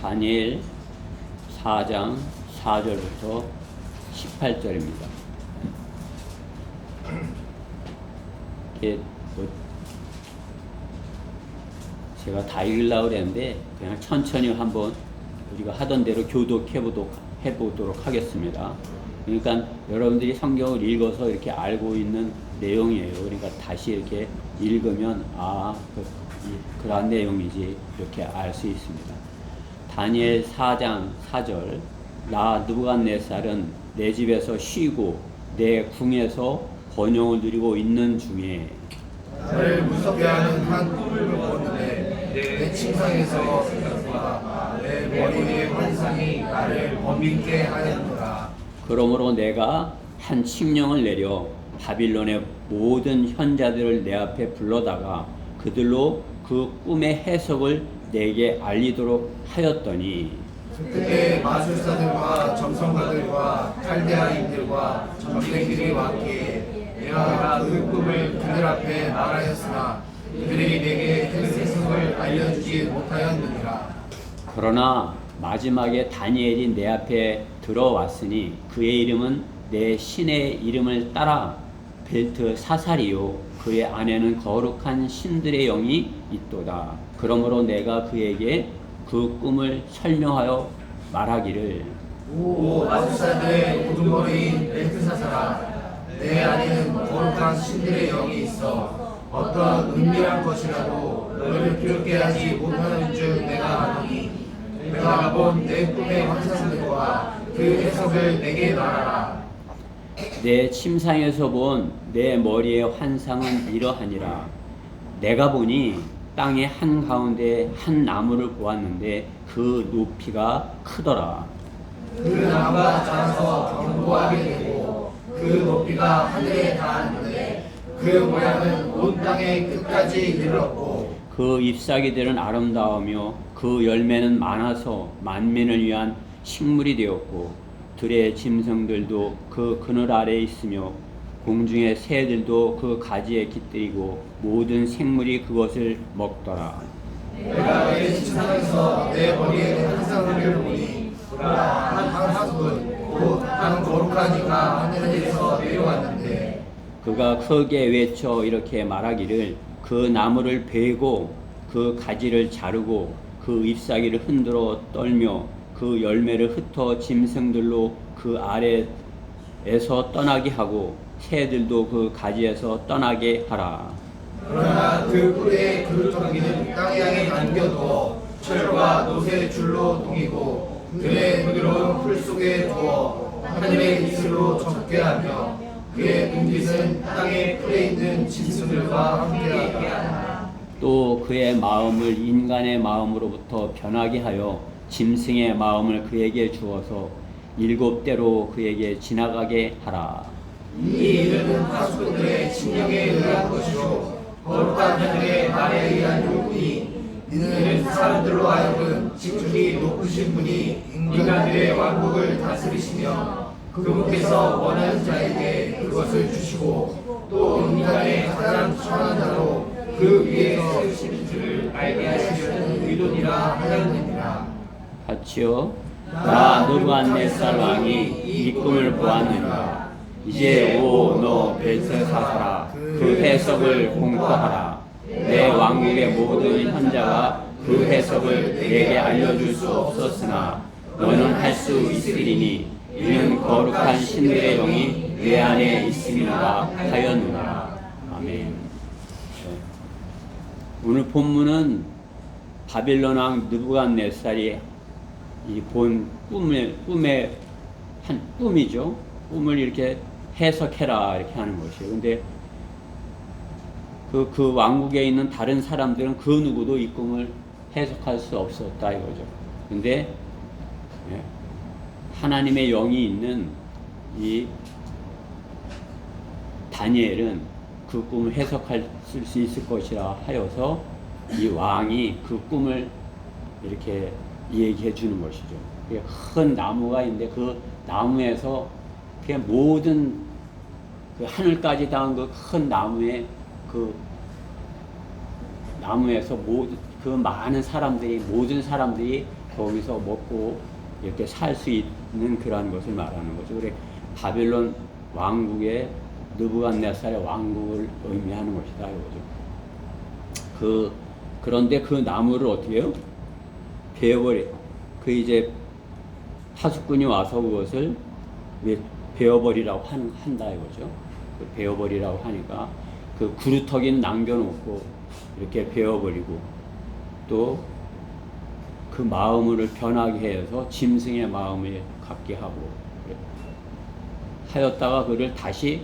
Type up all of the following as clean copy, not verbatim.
다니엘 4장 4절부터 18절입니다. 제가 다 읽으려고 그랬는데 그냥 천천히 한번 우리가 하던 대로 해보도록 하겠습니다. 그러니까 여러분들이 성경을 읽어서 이렇게 알고 있는 내용이에요. 그러니까 다시 이렇게 읽으면 그러한 내용이지 이렇게 알 수 있습니다. 다니엘 4장 4절 나 느부갓네살은 내 집에서 쉬고 내 궁에서 번영을 누리고 있는 중에 나를 무섭게 하는 한 꿈을 꾸었는데 내 침상에서 생각과 내 머리 위의 환상이 나를 범민케 하였노라. 그러므로 내가 한 칙령을 내려 바빌론의 모든 현자들을 내 앞에 불러다가 그들로 그 꿈의 해석을 내게 알리도록 하였더니 그때 마술사들과 점성가들과 칼데아인들과 점쟁이들이 왔기에 내가 그 꿈을 그들 앞에 말하였으나 그들이 내게 해석을 알려주지 못하였느니라. 그러나 마지막에 다니엘이 내 앞에 들어왔으니 그의 이름은 내 신의 이름을 따라 벨트사살이요 그의 안에는 거룩한 신들의 영이 있도다. 그러므로 내가 그에게 그 꿈을 설명하여 말하기를 오 마술사들의 우두머리인 벨트사살아, 내 안에는 거룩한 신들의 영이 있어 어떤 은밀한 것이라도 너를 기울게 하지 못하는 줄 내가 아노니 내가 본 내 꿈의 환상들과 그 해석을 내게 말하라. 내 침상에서 본 내 머리의 환상은 이러하니라. 내가 보니 땅의 한가운데 한 나무를 보았는데 그 높이가 크더라. 그 나무가 자라서 견고하게 되고 그 높이가 하늘에 닿았는데 그 모양은 온 땅의 끝까지 이르렀고 그 잎사귀들은 아름다우며 그 열매는 많아서 만민을 위한 식물이 되었고 들의 짐승들도 그 그늘 아래에 있으며 공중의 새들도 그 가지에 깃들이고 모든 생물이 그것을 먹더라. 내가 내 침상에서 내 머리에 환상을 보니 한 하수분 곧 한 거룩한 이가 하늘에서 내려왔는데 그가 크게 외쳐 이렇게 말하기를 그 나무를 베고 그 가지를 자르고 그 잎사귀를 흔들어 떨며 그 열매를 흩어 짐승들로 그 아래에서 떠나게 하고 새들도 그 가지에서 떠나게 하라. 그러나 그 꿀의 그루터기는 땅에 향해 남겨두어 철과 노새 줄로 동이고 그의 부드러운 풀 속에 두어 하늘의 이슬로 적게 하며 그의 눈빛은 땅의 풀에 있는 짐승들과 함께하게 하라. 또 그의 마음을 인간의 마음으로부터 변하게 하여 짐승의 마음을 그에게 주어서 7대로 그에게 지나가게 하라. 이 일은 하수꾼들의 침령에 의한 것이요 거룩한 하늘의 말에 의한 요구니 이는 사람들로 하여금 직분이 높으신 분이 인간들의 왕국을 다스리시며 그분께서 원하는 자에게 그것을 주시고 또 인간의 가장 천한 자로 그 위에 세우시는 줄을 알게 하시려는 의도니라 하였느니라. 같이요. 나 느부갓네살 왕이 이 꿈을 보았느니라. 이제 너 벨트사살아 그 해석을 공포하라. 내 왕국의 모든 현자가 그 해석을 내게 알려줄 수 없었으나 너는 할 수 있으리니 이는 거룩한 신들의 영이 내 안에 있음이라 하였느니라. 아멘. 오늘 본문은 바빌론 왕 느부갓네살이 이 본 꿈의 한 꿈이죠. 꿈을 이렇게 해석해라 이렇게 하는 것이에요. 근데 그 왕국에 있는 다른 사람들은 그 누구도 이 꿈을 해석할 수 없었다 이거죠. 근데 하나님의 영이 있는 이 다니엘은 그 꿈을 해석할 수 있을 것이라 하여서 이 왕이 그 꿈을 이렇게 얘기해 주는 것이죠. 큰 나무가 있는데 그 나무에서 그냥 모든 그 하늘까지 닿은 그 큰 나무에 그 나무에서 모든 그 많은 사람들이 모든 사람들이 거기서 먹고 이렇게 살 수 있는 그러한 것을 말하는 거죠. 그래 바빌론 왕국의 느부갓네살의 왕국을 의미하는 것이다 이거죠. 그런데 그 나무를 어떻게 해요? 베어버려. 그 이제 파수꾼이 와서 그것을 베어버리라고 한다 이거죠. 그 베어버리라고 하니까 그 구루터기는 남겨놓고 이렇게 베어버리고 또 그 마음을 변하게 해서 짐승의 마음을 갖게 하고 하였다가 그를 다시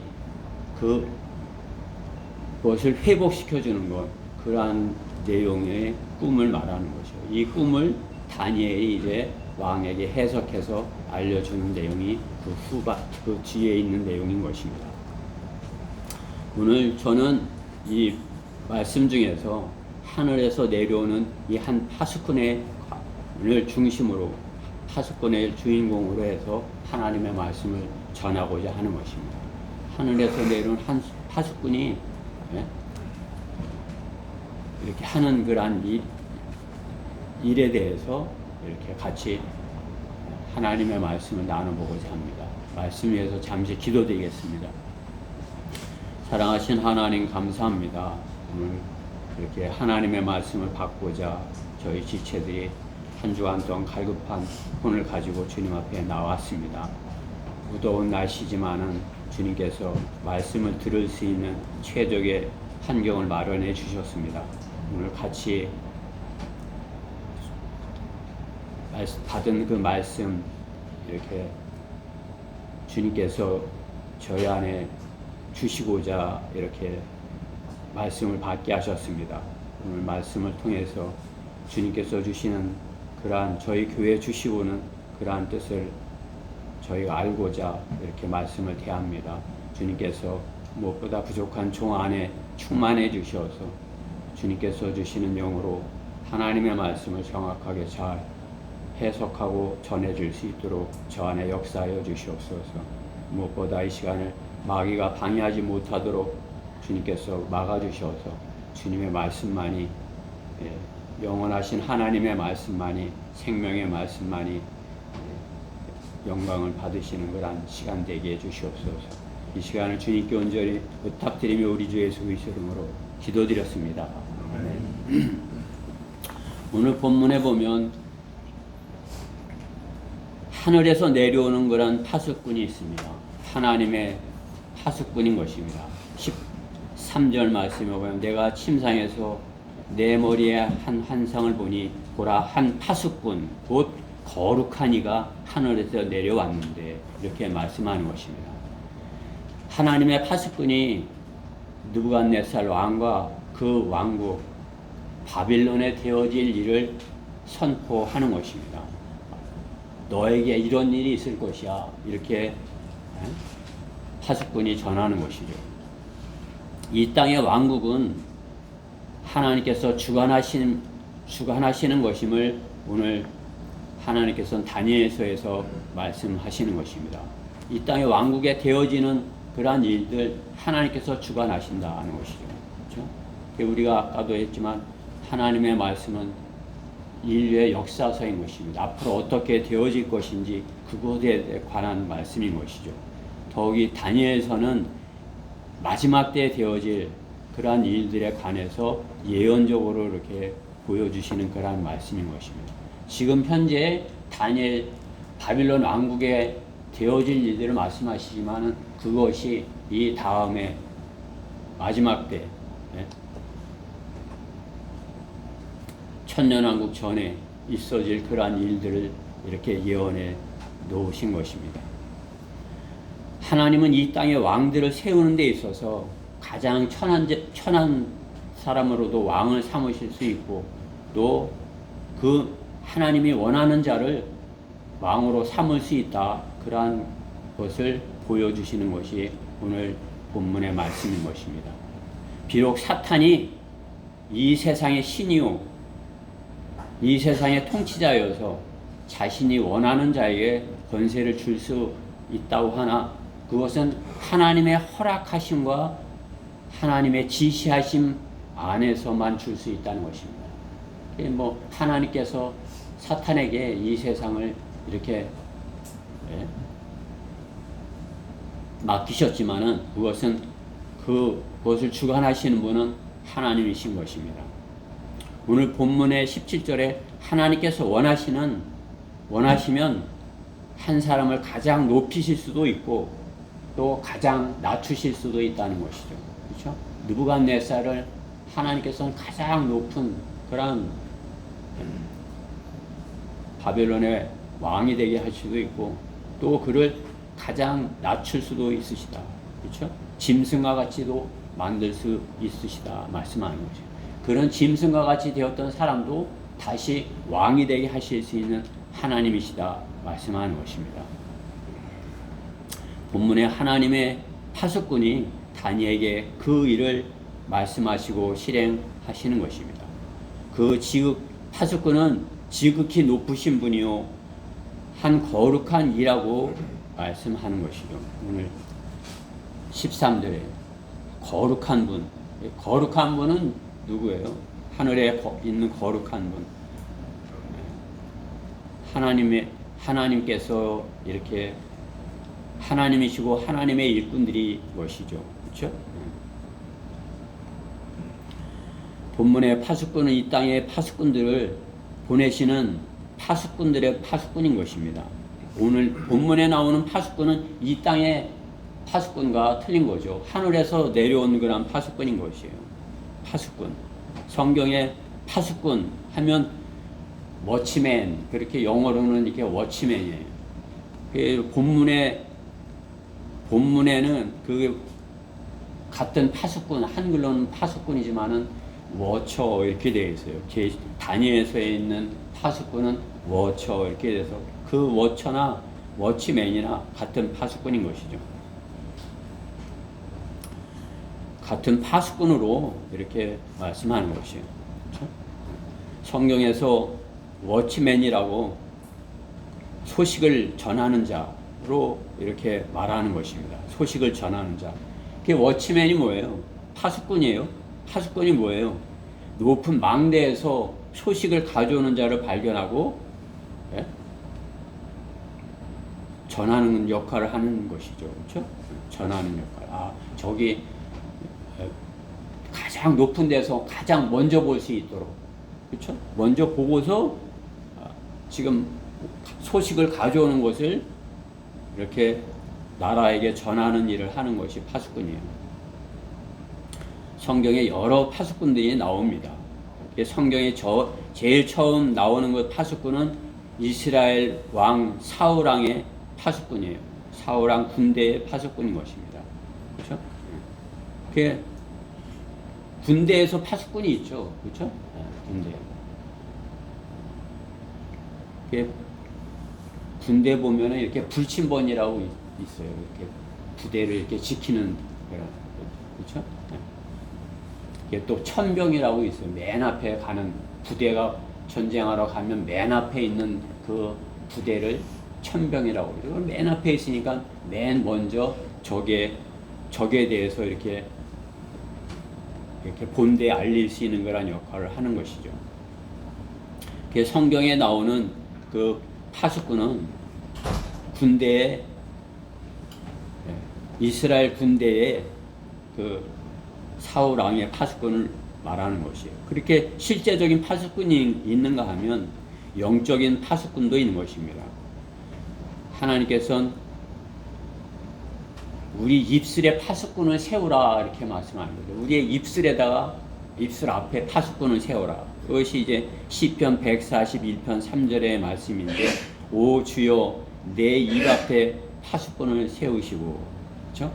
그것을 회복시켜주는 것, 그러한 내용의 꿈을 말하는 것이죠. 이 꿈을 다니엘이 이제 왕에게 해석해서 알려주는 내용이 그 뒤에 있는 내용인 것입니다. 오늘 저는 이 말씀 중에서 하늘에서 내려오는 이 한 파수꾼을 중심으로 파수꾼의 주인공으로 해서 하나님의 말씀을 전하고자 하는 것입니다. 하늘에서 내려온 한 파수꾼이 이렇게 하는 그러한 일에 대해서 이렇게 같이 하나님의 말씀을 나눠보고자 합니다. 말씀 위해서 잠시 기도드리겠습니다. 사랑하신 하나님 감사합니다. 오늘 이렇게 하나님의 말씀을 받고자 저희 지체들이 한 주간 동안 갈급한 혼을 가지고 주님 앞에 나왔습니다. 무더운 날씨지만은 주님께서 말씀을 들을 수 있는 최적의 환경을 마련해 주셨습니다. 오늘 같이 받은 그 말씀 이렇게 주님께서 저희 안에 주시고자 이렇게 말씀을 받게 하셨습니다. 오늘 말씀을 통해서 주님께서 주시는 그러한 저희 교회에 주시고는 그러한 뜻을 저희가 알고자 이렇게 말씀을 대합니다. 주님께서 무엇보다 부족한 종 안에 충만해 주셔서 주님께서 주시는 영으로 하나님의 말씀을 정확하게 잘 해석하고 전해줄 수 있도록 저 안에 역사하여 주시옵소서. 무엇보다 이 시간을 마귀가 방해하지 못하도록 주님께서 막아주셔서 주님의 말씀만이 영원하신 하나님의 말씀만이 생명의 말씀만이 영광을 받으시는 그런 시간 되게 해주시옵소서. 이 시간을 주님께 온전히 부탁드리며 우리 주 예수 그리스도 이름으로 기도드렸습니다. 오늘 본문에 보면 하늘에서 내려오는 그런 파수꾼이 있습니다. 하나님의 파수꾼인 것입니다. 13절 말씀에 보면 내가 침상에서 내 머리에 한 환상을 보니 보라 한 파수꾼 곧 거룩한 이가 하늘에서 내려왔는데 이렇게 말씀하는 것입니다. 하나님의 파수꾼이 느부갓네살 왕과 그 왕국 바빌론에 되어질 일을 선포하는 것입니다. 너에게 이런 일이 있을 것이야 이렇게 파수꾼이 전하는 것이죠. 이 땅의 왕국은 하나님께서 주관하시는 것임을 오늘 하나님께서는 다니엘서에서 말씀하시는 것입니다. 이 땅의 왕국에 되어지는 그러한 일들 하나님께서 주관하신다는 것이죠. 그렇죠? 우리가 아까도 했지만 하나님의 말씀은 인류의 역사서인 것입니다. 앞으로 어떻게 되어질 것인지 그것에 관한 말씀인 것이죠. 더욱이 다니엘서는 마지막 때에 되어질 그러한 일들에 관해서 예언적으로 이렇게 보여주시는 그러한 말씀인 것입니다. 지금 현재 다니엘 바빌론 왕국에 되어질 일들을 말씀하시지만은 그것이 이 다음에 마지막 때 천년왕국 전에 있어질 그러한 일들을 이렇게 예언해 놓으신 것입니다. 하나님은 이 땅의 왕들을 세우는 데 있어서 가장 천한 사람으로도 왕을 삼으실 수 있고 또 그 하나님이 원하는 자를 왕으로 삼을 수 있다. 그러한 것을 보여주시는 것이 오늘 본문의 말씀인 것입니다. 비록 사탄이 이 세상의 신이요 이 세상의 통치자여서 자신이 원하는 자에게 권세를 줄 수 있다고 하나 그것은 하나님의 허락하심과 하나님의 지시하심 안에서만 줄 수 있다는 것입니다. 하나님께서 사탄에게 이 세상을 이렇게 맡기셨지만은 그것을 주관하시는 분은 하나님이신 것입니다. 오늘 본문의 17절에 하나님께서 원하시면 한 사람을 가장 높이실 수도 있고 또 가장 낮추실 수도 있다는 것이죠. 그렇죠? 느부갓네살을 하나님께서는 가장 높은 그런 바벨론의 왕이 되게 할 수도 있고 또 그를 가장 낮출 수도 있으시다. 그렇죠? 짐승과 같이도 만들 수 있으시다 말씀하는 거죠. 그런 짐승과 같이 되었던 사람도 다시 왕이 되게 하실 수 있는 하나님이시다 말씀하는 것입니다. 본문에 하나님의 파수꾼이 다니엘에게 그 일을 말씀하시고 실행하시는 것입니다. 그 파수꾼은 지극히 높으신 분이요 한 거룩한 이라고 말씀하는 것이죠. 오늘 13절에 거룩한 분은 누구예요? 하늘에 있는 거룩한 분. 하나님께서 이렇게 하나님이시고 하나님의 일꾼들이 것이죠. 그렇죠? 본문의 파수꾼은 이 땅의 파수꾼들을 보내시는 파수꾼들의 파수꾼인 것입니다. 오늘 본문에 나오는 파수꾼은 이 땅의 파수꾼과 틀린 거죠. 하늘에서 내려온 그런 파수꾼인 것이에요. 파수꾼. 성경에 파수꾼 하면 워치맨, 그렇게 영어로는 이렇게 워치맨이에요. 본문에는 그 같은 파수꾼, 한글로는 파수꾼이지만은 워처 이렇게 되어 있어요. 다니엘서에 있는 파수꾼은 워처 이렇게 돼서 그 워처나 워치맨이나 같은 파수꾼인 것이죠. 같은 파수꾼으로 이렇게 말씀하는 것이에요. 그렇죠? 성경에서 워치맨이라고 소식을 전하는 자로 이렇게 말하는 것입니다. 소식을 전하는 자. 그게 워치맨이 뭐예요? 파수꾼이에요. 파수꾼이 뭐예요? 높은 망대에서 소식을 가져오는 자를 발견하고 전하는 역할을 하는 것이죠. 그렇죠? 전하는 역할. 저기 가장 높은 데서 가장 먼저 볼 수 있도록, 그렇죠? 먼저 보고서 지금 소식을 가져오는 것을 이렇게 나라에게 전하는 일을 하는 것이 파수꾼이에요. 성경에 여러 파수꾼들이 나옵니다. 성경에 제일 처음 나오는 것 파수꾼은 이스라엘 왕 사울 왕의 파수꾼이에요. 사울 왕 군대의 파수꾼인 것입니다. 그렇죠? 그게 군대에서 파수꾼이 있죠. 그렇죠? 군대. 그게 군대 보면은 이렇게 불침번이라고 있어요. 이렇게 부대를 이렇게 지키는 거라. 그렇죠? 이게 또 천병이라고 있어요. 맨 앞에 가는 부대가 전쟁하러 가면 맨 앞에 있는 그 부대를 천병이라고 그러죠. 맨 앞에 있으니까 맨 먼저 적에 대해서 이렇게 본대에 알릴 수 있는 거란 역할을 하는 것이죠. 그 성경에 나오는 그 파수꾼은 군대에 이스라엘 군대에 그 사울 왕의 파수꾼을 말하는 것이에요. 그렇게 실제적인 파수꾼이 있는가 하면 영적인 파수꾼도 있는 것입니다. 하나님께서는 우리 입술에 파수꾼을 세우라 이렇게 말씀하는 거죠. 우리의 입술 앞에 파수꾼을 세우라. 그것이 이제 시편 141편 3절의 말씀인데, 오 주여 내 입 앞에 파수꾼을 세우시고, 그렇죠?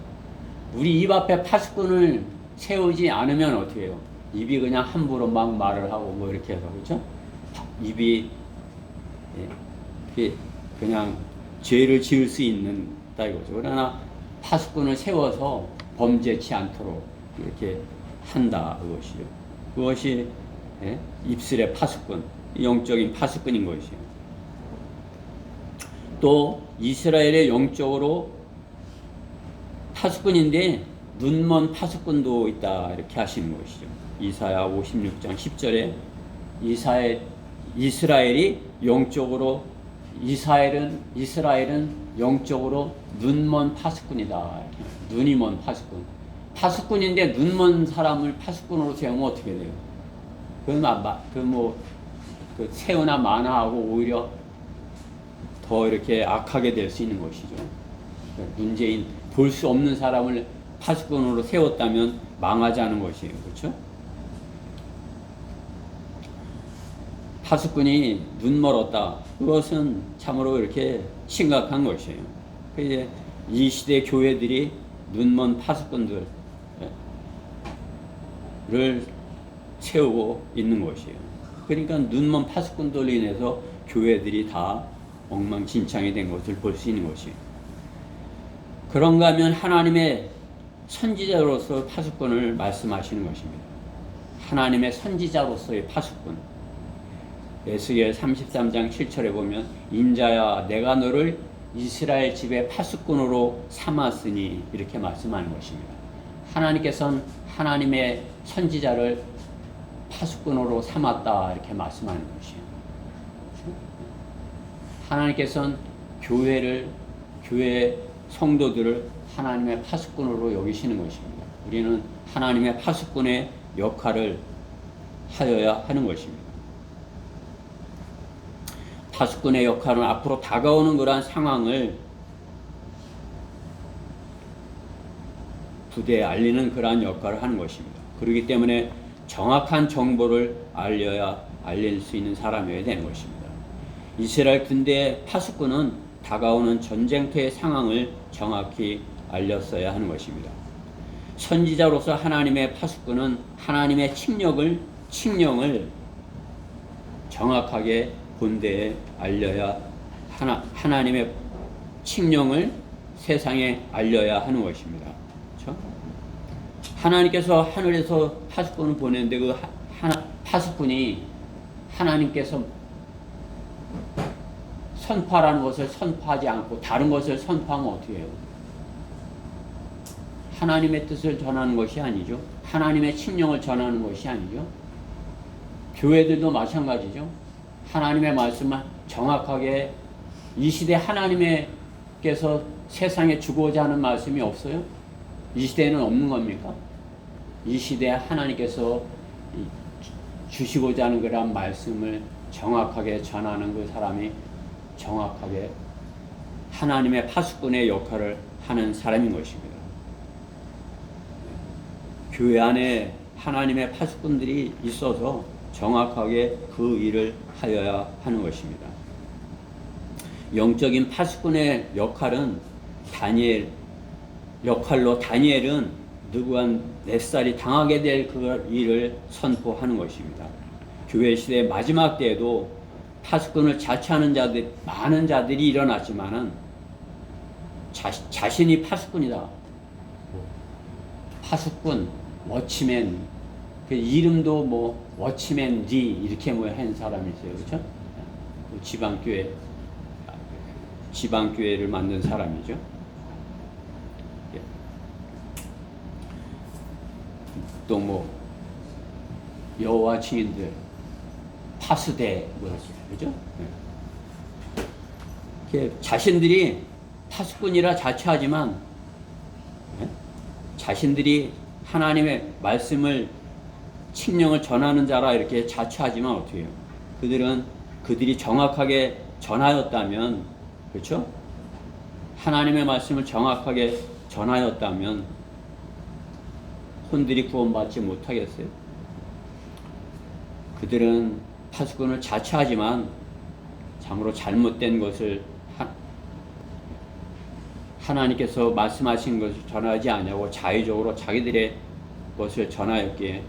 우리 입 앞에 파수꾼을 세우지 않으면 어떻게 해요? 입이 그냥 함부로 막 말을 하고 뭐 이렇게 해서, 그렇죠? 입이 그냥 죄를 지을 수 있는 이거죠. 그러나 파수꾼을 세워서 범죄치 않도록 이렇게 한다, 그것이죠. 그것이 입술의 파수꾼, 영적인 파수꾼인 것이요. 또 이스라엘의 영적으로 파수꾼인데 눈먼 파수꾼도 있다 이렇게 하시는 것이죠. 이사야 56장 10절에 이스라엘이 영적으로 이스라엘은 영적으로 눈먼 파수꾼이다. 눈이 먼 파수꾼. 파수꾼인데 눈먼 사람을 파수꾼으로 세우면 어떻게 돼요? 그 세우나 마나하고 오히려 더 이렇게 악하게 될 수 있는 것이죠. 문재인 볼 수 없는 사람을 파수꾼으로 세웠다면 망하자는 것이에요. 그렇죠? 파수꾼이 눈멀었다. 그것은 참으로 이렇게 심각한 것이에요. 이제 이 시대 교회들이 눈먼 파수꾼들을 세우고 있는 것이에요. 그러니까 눈먼 파수꾼들로 인해서 교회들이 다 엉망진창이 된 것을 볼 수 있는 것이에요. 그런가 하면 하나님의 선지자로서 파수꾼을 말씀하시는 것입니다. 하나님의 선지자로서의 파수꾼. 에스겔 33장 7절에 보면 인자야 내가 너를 이스라엘 집의 파수꾼으로 삼았으니 이렇게 말씀하는 것입니다. 하나님께서는 하나님의 선지자를 파수꾼으로 삼았다 이렇게 말씀하는 것이에요. 하나님께서는 교회 성도들을 하나님의 파수꾼으로 여기시는 것입니다. 우리는 하나님의 파수꾼의 역할을 하여야 하는 것입니다. 파수꾼의 역할은 앞으로 다가오는 그러한 상황을 부대에 알리는 그러한 역할을 하는 것입니다. 그렇기 때문에 정확한 정보를 알릴 수 있는 사람이어야 되는 것입니다. 이스라엘 군대의 파수꾼은 다가오는 전쟁터의 상황을 정확히 알렸어야 하는 것입니다. 선지자로서 하나님의 파수꾼은 하나님의 칙령을 정확하게 군대에 알려야 하나님의 칙령을 세상에 알려야 하는 것입니다. 그렇죠? 하나님께서 하늘에서 파수꾼을 보냈는데 그 파수꾼이 하나님께서 선포하라는 것을 선포하지 않고 다른 것을 선포하면 어떻게 해요? 하나님의 뜻을 전하는 것이 아니죠. 하나님의 칙령을 전하는 것이 아니죠. 교회들도 마찬가지죠. 하나님의 말씀을 정확하게 이 시대 하나님께서 세상에 주고자 하는 말씀이 없어요? 이 시대에는 없는 겁니까? 이 시대에 하나님께서 주시고자 하는 그런 말씀을 정확하게 전하는 그 사람이 정확하게 하나님의 파수꾼의 역할을 하는 사람인 것입니다. 교회 안에 하나님의 파수꾼들이 있어서 정확하게 그 일을 하여야 하는 것입니다. 영적인 파수꾼의 역할은 다니엘은 느부갓네살이 당하게 될 그 일을 선포하는 것입니다. 교회 시대 마지막 때에도 파수꾼을 자처하는 많은 자들이 일어났지만은 자신이 파수꾼이다. 파수꾼, 워치맨, 그 이름도 워치맨 D 이렇게 한 사람이 있어요. 그렇죠? 지방교회를 만든 사람이죠. 또 여호와 증인들, 파수대 그죠? 자신들이 파수꾼이라 자처하지만 자신들이 하나님의 말씀을 칙령을 전하는 자라 이렇게 자처하지만 어떻게 해요? 그들이 정확하게 전하였다면, 그렇죠? 하나님의 말씀을 정확하게 전하였다면 혼들이 구원받지 못하겠어요? 그들은 파수꾼을 자처하지만 참으로 잘못된 것을 하나님께서 말씀하신 것을 전하지 않냐고 자의적으로 자기들의 것을 전하였기에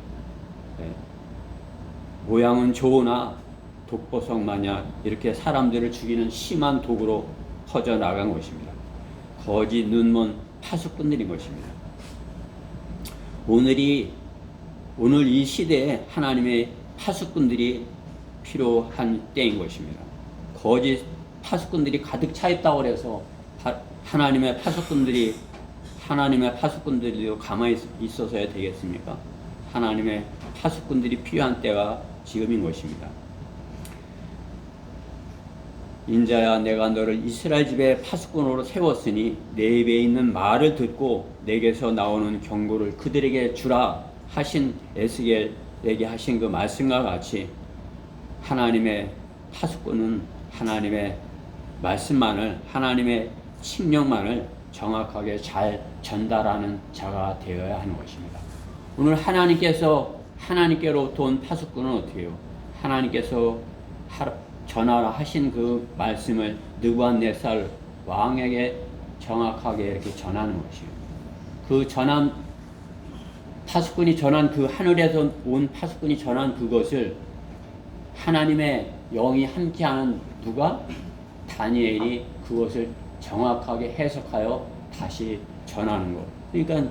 모양은 좋으나 독보석 마냥 이렇게 사람들을 죽이는 심한 독으로 퍼져나간 것입니다. 거짓 눈먼 파수꾼들인 것입니다. 오늘 이 시대에 하나님의 파수꾼들이 필요한 때인 것입니다. 거짓 파수꾼들이 가득 차 있다고 해서 하나님의 파수꾼들이 가만히 있어서야 되겠습니까? 하나님의 파수꾼들이 필요한 때가 지금인 것입니다. 인자야 내가 너를 이스라엘 집에 파수꾼으로 세웠으니 내 입에 있는 말을 듣고 내게서 나오는 경고를 그들에게 주라 하신 에스겔에게 하신 그 말씀과 같이 하나님의 파수꾼은 하나님의 말씀만을, 하나님의 칙령만을 정확하게 잘 전달하는 자가 되어야 하는 것입니다. 오늘 하나님께로부터 온 파수꾼은 어떻게 해요? 하나님께서 전하라 하신 그 말씀을 느부갓네살 왕에게 정확하게 이렇게 전하는 것이에요. 그 파수꾼이 전한 그 하늘에서 온 파수꾼이 전한 그것을 하나님의 영이 함께하는 누가? 다니엘이 그것을 정확하게 해석하여 다시 전하는 것. 그러니까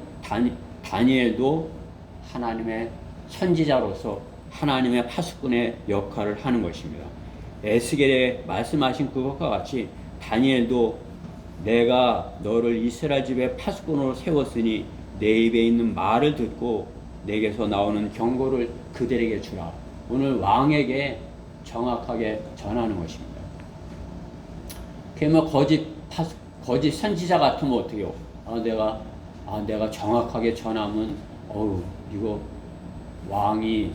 다니엘도 하나님의 선지자로서 하나님의 파수꾼의 역할을 하는 것입니다. 에스겔에 말씀하신 그것과 같이 다니엘도 내가 너를 이스라엘 집에 파수꾼으로 세웠으니 내 입에 있는 말을 듣고 내게서 나오는 경고를 그들에게 주라. 오늘 왕에게 정확하게 전하는 것입니다. 그러면 거짓 선지자 같으면 어떻게 해요? 내가 정확하게 전하면 이거 왕이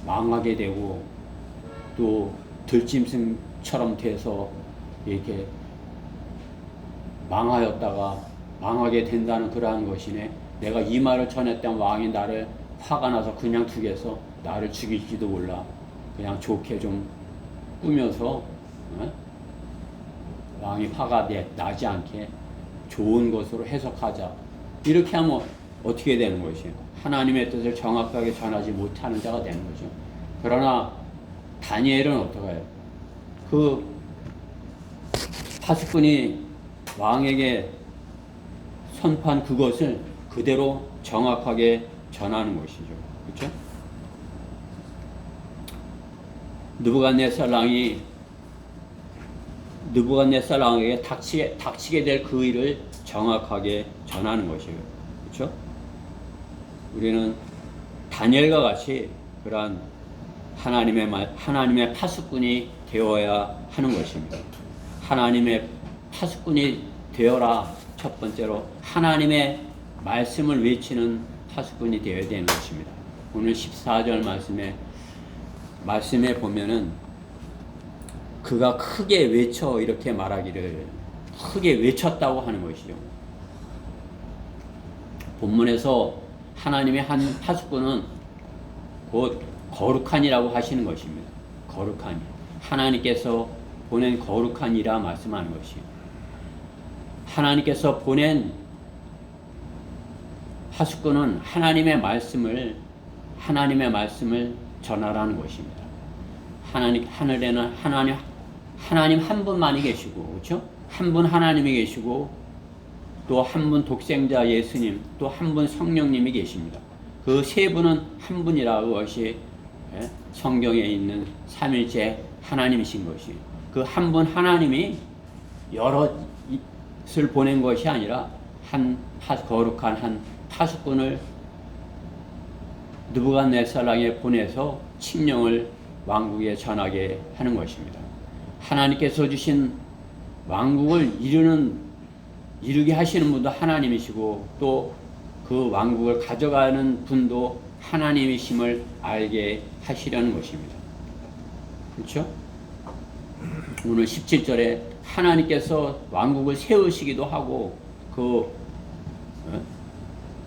망하게 되고 또 들짐승처럼 돼서 이렇게 망하였다가 망하게 된다는 그러한 것이네. 내가 이 말을 전했던 왕이 나를 화가 나서 그냥 두겠어. 나를 죽일지도 몰라. 그냥 좋게 좀 꾸며서 왕이 화가 나지 않게 좋은 것으로 해석하자. 이렇게 하면 어떻게 되는 것이에요? 하나님의 뜻을 정확하게 전하지 못하는 자가 되는 거죠. 그러나 다니엘은 어떡해요? 그 파수꾼이 왕에게 선포한 그것을 그대로 정확하게 전하는 것이죠. 그렇죠? 느부갓네살 왕에게 닥치게 될 그 일을 정확하게 전하는 것이에요. 그렇죠? 우리는 다니엘과 같이 그러한 하나님의 파수꾼이 되어야 하는 것입니다. 하나님의 파수꾼이 되어라. 첫 번째로 하나님의 말씀을 외치는 파수꾼이 되어야 되는 것입니다. 오늘 14절 말씀에 보면은 그가 크게 외쳐 이렇게 말하기를 크게 외쳤다고 하는 것이죠. 본문에서 하나님의 한 파수꾼은 곧 거룩한이라고 하시는 것입니다. 거룩한 하나님께서 보낸 거룩한이라 말씀하는 것이에요. 하나님께서 보낸 파수꾼은 하나님의 말씀을 전하라는 것입니다. 하늘에는 하나님 한 분만이 계시고, 그렇죠? 한 분 하나님이 계시고, 또 한 분 독생자 예수님, 또 한 분 성령님이 계십니다. 그 세 분은 한 분이라 그것이 성경에 있는 삼일째 하나님이신 것이. 그 한 분 하나님이 여럿을 보낸 것이 아니라 거룩한 한 파수꾼을 느부갓네살 왕에 보내서 칙령을 왕국에 전하게 하는 것입니다. 하나님께서 주신 왕국을 이루게 하시는 분도 하나님이시고 또 그 왕국을 가져가는 분도 하나님이심을 알게 하시려는 것입니다. 그렇죠? 오늘 17절에 하나님께서 왕국을 세우시기도 하고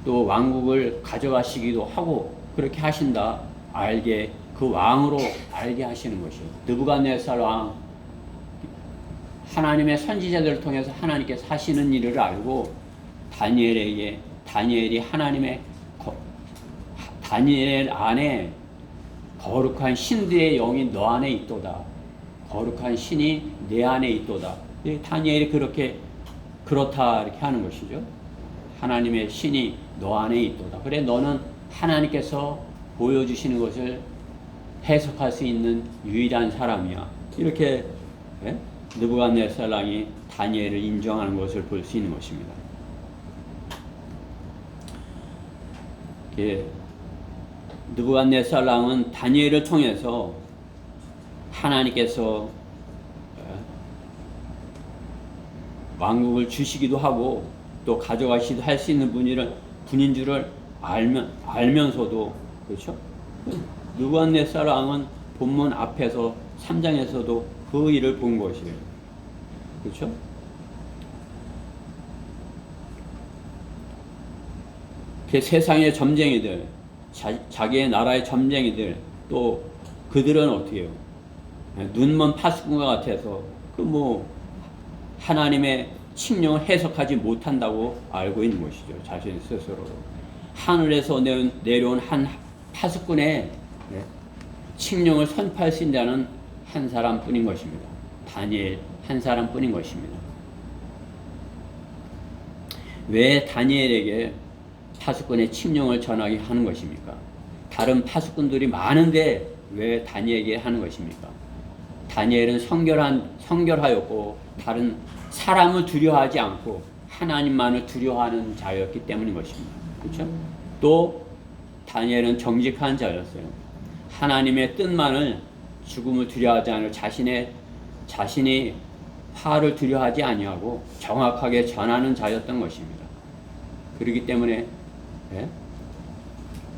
또 왕국을 가져가시기도 하고 그렇게 하신다. 그 왕으로 알게 하시는 것이요. 느부갓네살 왕 하나님의 선지자들을 통해서 하나님께서 하시는 일을 알고 다니엘이 다니엘 안에 거룩한 신들의 영이 너 안에 있도다. 거룩한 신이 내 안에 있도다. 다니엘이 그렇다 이렇게 하는 것이죠. 하나님의 신이 너 안에 있도다. 그래 너는 하나님께서 보여주시는 것을 해석할 수 있는 유일한 사람이야. 이렇게 느부갓네살 왕이 다니엘을 인정하는 것을 볼 수 있는 것입니다. 느부갓네살 왕은 다니엘을 통해서 하나님께서 왕국을 주시기도 하고 또 가져가시기도 할 수 있는 분인 줄을 알면서도 그렇죠? 느부갓네살 왕은 본문 앞에서 3장에서도 그 일을 본 것이에요. 그렇죠? 그 세상의 점쟁이들, 자기의 나라의 점쟁이들, 또 그들은 어떻게 해요? 눈먼 파수꾼과 같아서 하나님의 칙령을 해석하지 못한다고 알고 있는 것이죠. 자신 스스로. 하늘에서 내려온 한 파수꾼의 칙령을 선포할 수 있는 자는 한 사람뿐인 것입니다. 다니엘 한 사람뿐인 것입니다. 왜 다니엘에게 파수꾼의 칙령을 전하게 하는 것입니까? 다른 파수꾼들이 많은데 왜 다니엘에게 하는 것입니까? 다니엘은 성결하였고 다른 사람을 두려워하지 않고 하나님만을 두려워하는 자였기 때문인 것입니다. 그렇죠? 또 다니엘은 정직한 자였어요. 하나님의 뜻만을 죽음을 두려워하지 않을 자신이 화를 두려워하지 아니하고 정확하게 전하는 자였던 것입니다. 그렇기 때문에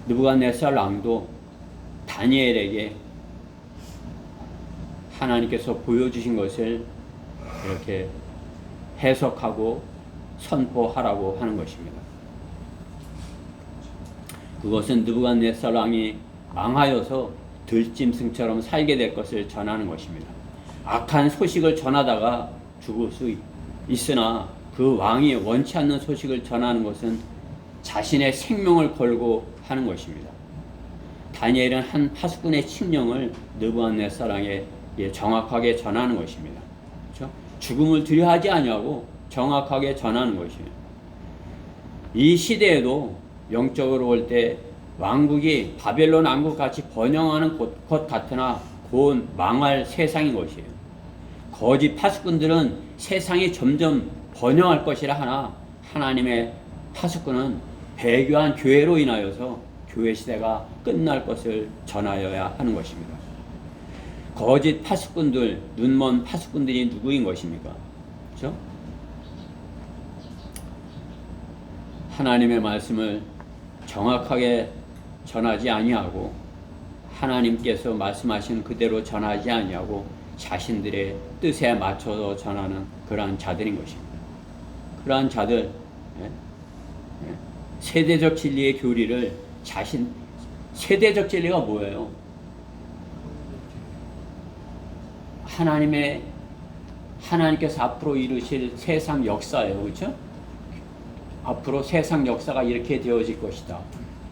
느부갓네살 왕도 다니엘에게 하나님께서 보여주신 것을 이렇게 해석하고 선포하라고 하는 것입니다. 그것은 느부갓네살 왕이 망하여서 들짐승처럼 살게 될 것을 전하는 것입니다. 악한 소식을 전하다가 죽을 수 있으나 그 왕이 원치 않는 소식을 전하는 것은 자신의 생명을 걸고 하는 것입니다. 다니엘은 한 파수꾼의 칙령을 느부갓네살 왕에게 정확하게 전하는 것입니다. 그렇죠? 죽음을 두려워하지 아니하고 정확하게 전하는 것입니다. 이 시대에도 영적으로 볼 때 왕국이 바벨론 왕국 같이 번영하는 것 같으나 곧 망할 세상인 것이에요. 거짓 파수꾼들은 세상이 점점 번영할 것이라 하나 하나님의 파수꾼은 배교한 교회로 인하여서 교회 시대가 끝날 것을 전하여야 하는 것입니다. 거짓 파수꾼들, 눈먼 파수꾼들이 누구인 것입니까? 그렇죠? 하나님의 말씀을 정확하게 전하지 아니하고 하나님께서 말씀하신 그대로 전하지 아니하고 자신들의 뜻에 맞춰서 전하는 그러한 자들인 것입니다. 그러한 자들, 세대적 진리의 교리를 세대적 진리가 뭐예요? 하나님께서 앞으로 이루실 세상 역사예요. 그렇죠? 앞으로 세상 역사가 이렇게 되어질 것이다.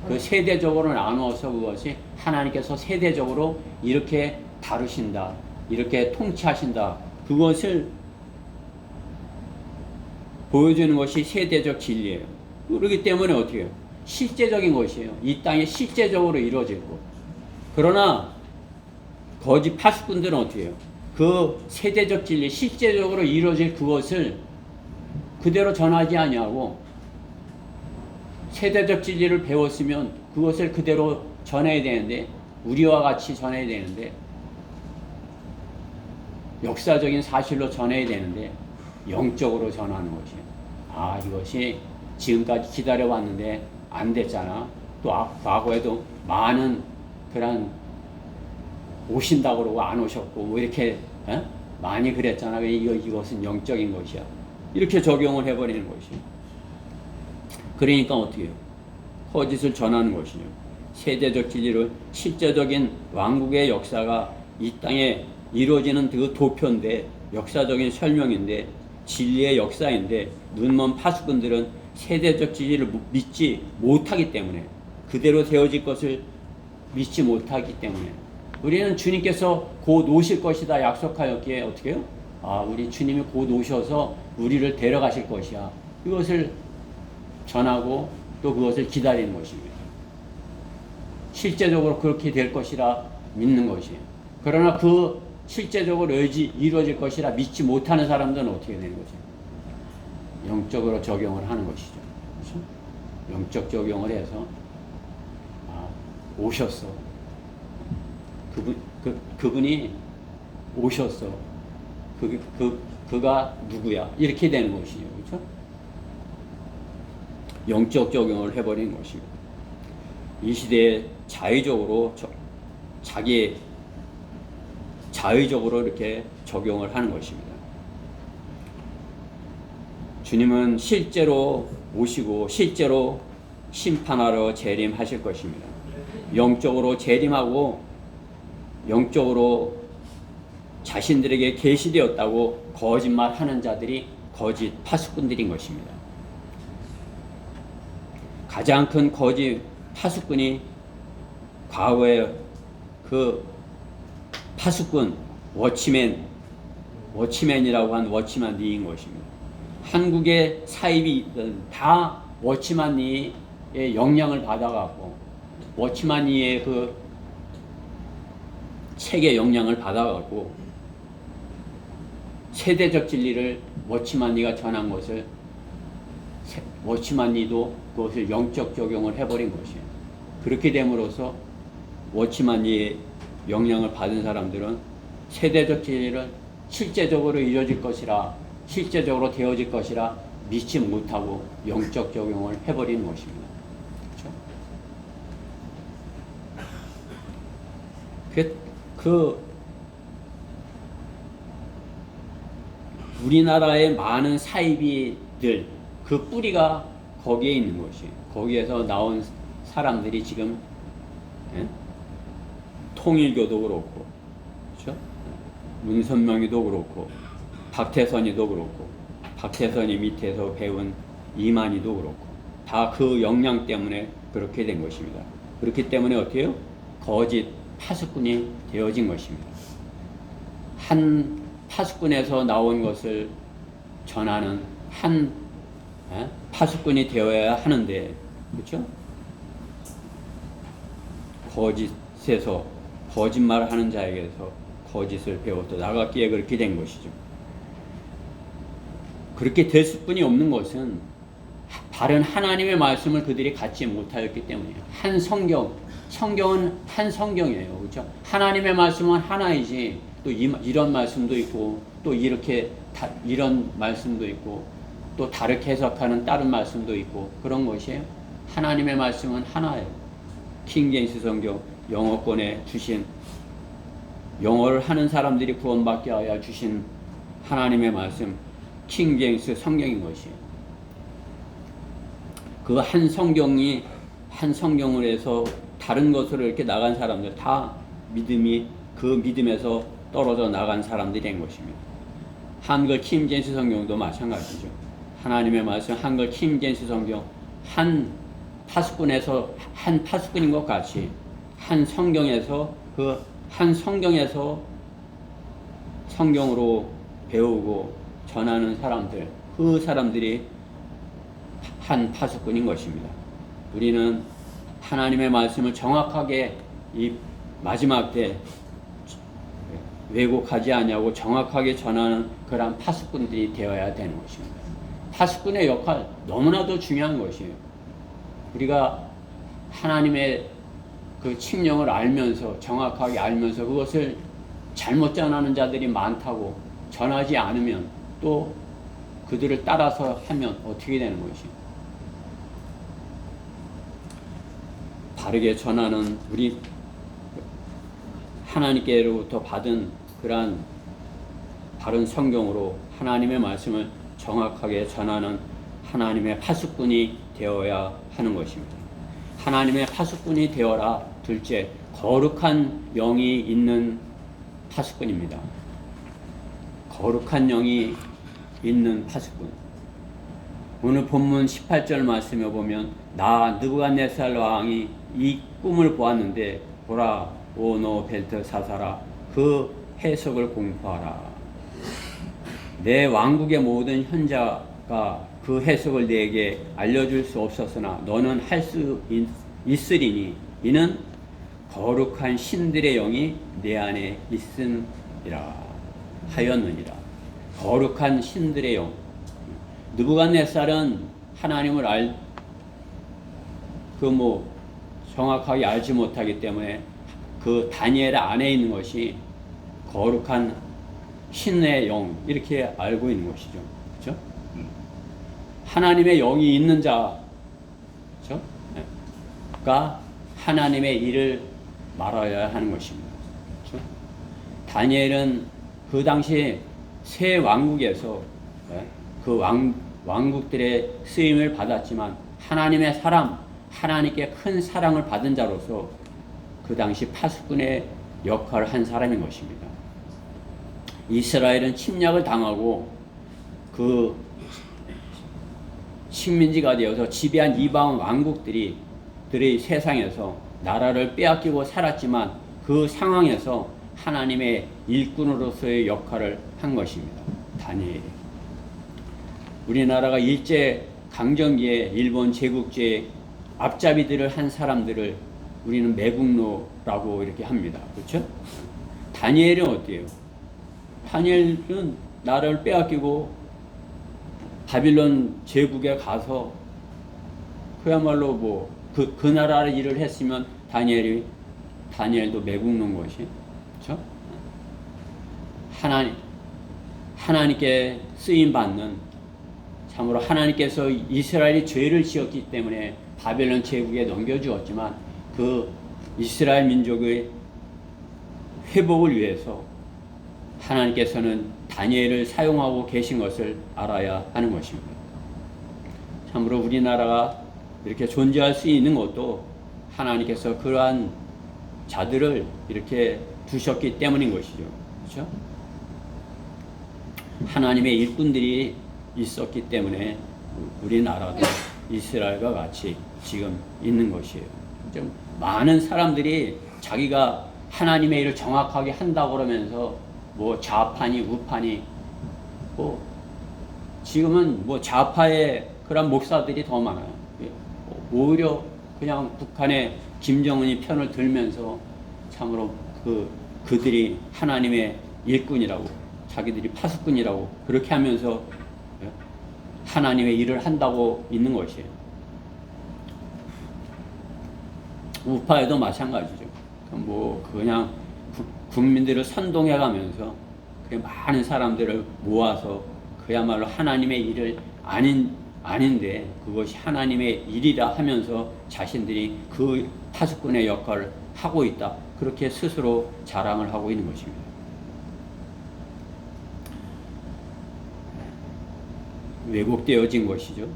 그 세대적으로 나누어서 그것이 하나님께서 세대적으로 이렇게 다루신다. 이렇게 통치하신다. 그것을 보여주는 것이 세대적 진리예요. 그렇기 때문에 어떻게 해요? 실제적인 것이에요. 이 땅에 실제적으로 이루어질 것. 그러나 거짓 파수꾼들은 어떻게 해요? 그 세대적 진리, 실제적으로 이루어질 그것을 그대로 전하지 아니하고 세대적 진리를 배웠으면 그것을 그대로 전해야 되는데 우리와 같이 전해야 되는데 역사적인 사실로 전해야 되는데 영적으로 전하는 것이에요. 이것이 지금까지 기다려왔는데 안 됐잖아. 또 과거에도 많은 그런 오신다고 그러고 안 오셨고 뭐 이렇게 많이 그랬잖아. 이것은 영적인 것이야. 이렇게 적용을 해버리는 것이에요. 그러니까 어떻게 해요? 거짓을 전하는 것이죠. 세대적 진리를 실제적인 왕국의 역사가 이 땅에 이루어지는 그 도표인데 역사적인 설명인데 진리의 역사인데 눈먼 파수꾼들은 세대적 진리를 믿지 못하기 때문에 그대로 되어질 것을 믿지 못하기 때문에 우리는 주님께서 곧 오실 것이다 약속하였기에 어떻게 해요? 우리 주님이 곧 오셔서 우리를 데려가실 것이야. 이것을 전하고 또 그것을 기다리는 것입니다. 실제적으로 그렇게 될 것이라 믿는 것이에요. 그러나 그 실제적으로 이루어질 것이라 믿지 못하는 사람들은 어떻게 되는 거죠? 영적으로 적용을 하는 것이죠. 그렇죠? 영적 적용을 해서 오셨어. 그분이 오셨어. 그가 누구야? 이렇게 되는 것이죠. 그렇죠? 영적 적용을 해버리는 것입니다. 이 시대에 자의적으로 자기 자의적으로 이렇게 적용을 하는 것입니다. 주님은 실제로 오시고 실제로 심판하러 재림하실 것입니다. 영적으로 재림하고 영적으로 자신들에게 계시되었다고 거짓말하는 자들이 거짓 파수꾼들인 것입니다. 가장 큰 거짓 파수꾼이 과거에 그 파수꾼 워치맨이라고 한 워치만 리인 것입니다. 한국의 사입이 다 워치만 리의 영향을 받아갖고 워치만 리의 그 책의 영향을 받아갖고 세대적 진리를 워치만 리가 전한 것을 워치만 리도 그것을 영적 적용을 해버린 것이에요. 그렇게 됨으로써 워치만 리의 영향을 받은 사람들은 세대적 진리를 실제적으로 이루어질 것이라 실제적으로 되어질 것이라 믿지 못하고 영적 적용을 해버리는 것입니다. 그렇죠? 우리나라의 많은 사이비들 그 뿌리가 거기에 있는 것이에요. 거기에서 나온 사람들이 지금 통일교도 그렇고, 그렇죠? 문선명이도 그렇고, 박태선이도 그렇고, 박태선이 밑에서 배운 이만희도 그렇고, 다 그 역량 때문에 그렇게 된 것입니다. 그렇기 때문에 어떻게 해요? 거짓 파수꾼이 되어진 것입니다. 한 파수꾼에서 나온 것을 전하는 한 파수꾼이 되어야 하는데, 그렇죠? 거짓에서 거짓말을 하는 자에게서 거짓을 배워서 나갔기에 그렇게 된 것이죠. 그렇게 됐을 뿐이 없는 것은 바른 하나님의 말씀을 그들이 갖지 못하였기 때문이에요. 성경은 한 성경이에요. 그렇죠? 하나님의 말씀은 하나이지 또 이런 말씀도 있고 또 이렇게 이런 말씀도 있고 또 다르게 해석하는 다른 말씀도 있고 그런 것이에요. 하나님의 말씀은 하나예요. 킹제임스 성경 영어권에 주신 영어를 하는 사람들이 구원받게 하여 주신 하나님의 말씀 킹제임스 성경인 것이에요. 그 한 성경을 해서 다른 것으로 이렇게 나간 사람들 다 그 믿음에서 떨어져 나간 사람들이 된 것입니다. 한글 킹제임스 성경도 마찬가지죠. 하나님의 말씀 한글 킹제임스 성경 한 파수꾼인 것 같이 한 성경에서 성경으로 배우고 전하는 사람들 그 사람들이 한 파수꾼인 것입니다. 우리는 하나님의 말씀을 정확하게 이 마지막 때 왜곡하지 않냐고 정확하게 전하는 그런 파수꾼들이 되어야 되는 것입니다. 파수꾼의 역할 너무나도 중요한 것이에요. 우리가 하나님의 그 칙령을 알면서 정확하게 알면서 그것을 잘못 전하는 자들이 많다고 전하지 않으면 또 그들을 따라서 하면 어떻게 되는 것이에요? 바르게 전하는 우리 하나님께로부터 받은 그러한 바른 성경으로 하나님의 말씀을 정확하게 전하는 하나님의 파수꾼이 되어야 하는 것입니다. 하나님의 파수꾼이 되어라. 둘째, 거룩한 영이 있는 파수꾼입니다. 거룩한 영이 있는 파수꾼. 오늘 본문 18절 말씀에 보면 나 느부갓네살 왕이 이 꿈을 보았는데 보라 오노 벨트사사라 그 해석을 공부하라. 내 왕국의 모든 현자가 그 해석을 내게 알려줄 수 없었으나 너는 할 수 있으리니 이는 거룩한 신들의 영이 내 안에 있음이라 하였느니라. 거룩한 신들의 영. 느부갓네살은 하나님을 정확하게 알지 못하기 때문에 그 다니엘 안에 있는 것이 거룩한 신의 영 이렇게 알고 있는 것이죠. 그렇죠? 하나님의 영이 있는 자가 하나님의 일을 말하여야 하는 것입니다. 그렇죠? 다니엘은 그 당시 새 왕국에서 그 왕국들의 쓰임을 받았지만 하나님의 사람, 하나님께 큰 사랑을 받은 자로서 그 당시 파수꾼의 역할을 한 사람인 것입니다. 이스라엘은 침략을 당하고 그 식민지가 되어서 지배한 이방 왕국들이 세상에서 나라를 빼앗기고 살았지만 그 상황에서 하나님의 일꾼으로서의 역할을 한 것입니다. 다니엘이. 우리나라가 일제 강점기에 일본 제국주의 앞잡이들을 한 사람들을 우리는 매국노라고 이렇게 합니다. 그렇죠? 다니엘은 어때요? 다니엘은 나라를 빼앗기고 바빌론 제국에 가서 그야말로 뭐 그 나라의 일을 했으면 다니엘도 매국노인 것이, 그렇죠? 하나님께 쓰임 받는, 참으로 하나님께서 이스라엘이 죄를 지었기 때문에 바벨론 제국에 넘겨주었지만 그 이스라엘 민족의 회복을 위해서 하나님께서는 다니엘을 사용하고 계신 것을 알아야 하는 것입니다. 참으로 우리나라가 이렇게 존재할 수 있는 것도 하나님께서 그러한 자들을 이렇게 두셨기 때문인 것이죠. 그렇죠? 하나님의 일꾼들이 있었기 때문에 우리나라도 이스라엘과 같이 지금 있는 것이에요. 좀 많은 사람들이 자기가 하나님의 일을 정확하게 한다고 그러면서 뭐 좌파니 우파니 뭐 지금은 뭐 좌파의 그런 목사들이 더 많아요. 오히려 그냥 북한의 김정은이 편을 들면서 참으로 그들이 하나님의 일꾼이라고 자기들이 파수꾼이라고 그렇게 하면서 하나님의 일을 한다고 있는 것이에요. 우파에도 마찬가지죠. 뭐 그냥 국민들을 선동해 가면서 많은 사람들을 모아서 그야말로 하나님의 일을 아닌데 그것이 하나님의 일이라 하면서 자신들이 그 파수꾼의 역할을 하고 있다. 그렇게 스스로 자랑을 하고 있는 것입니다. 왜곡되어진 것이죠.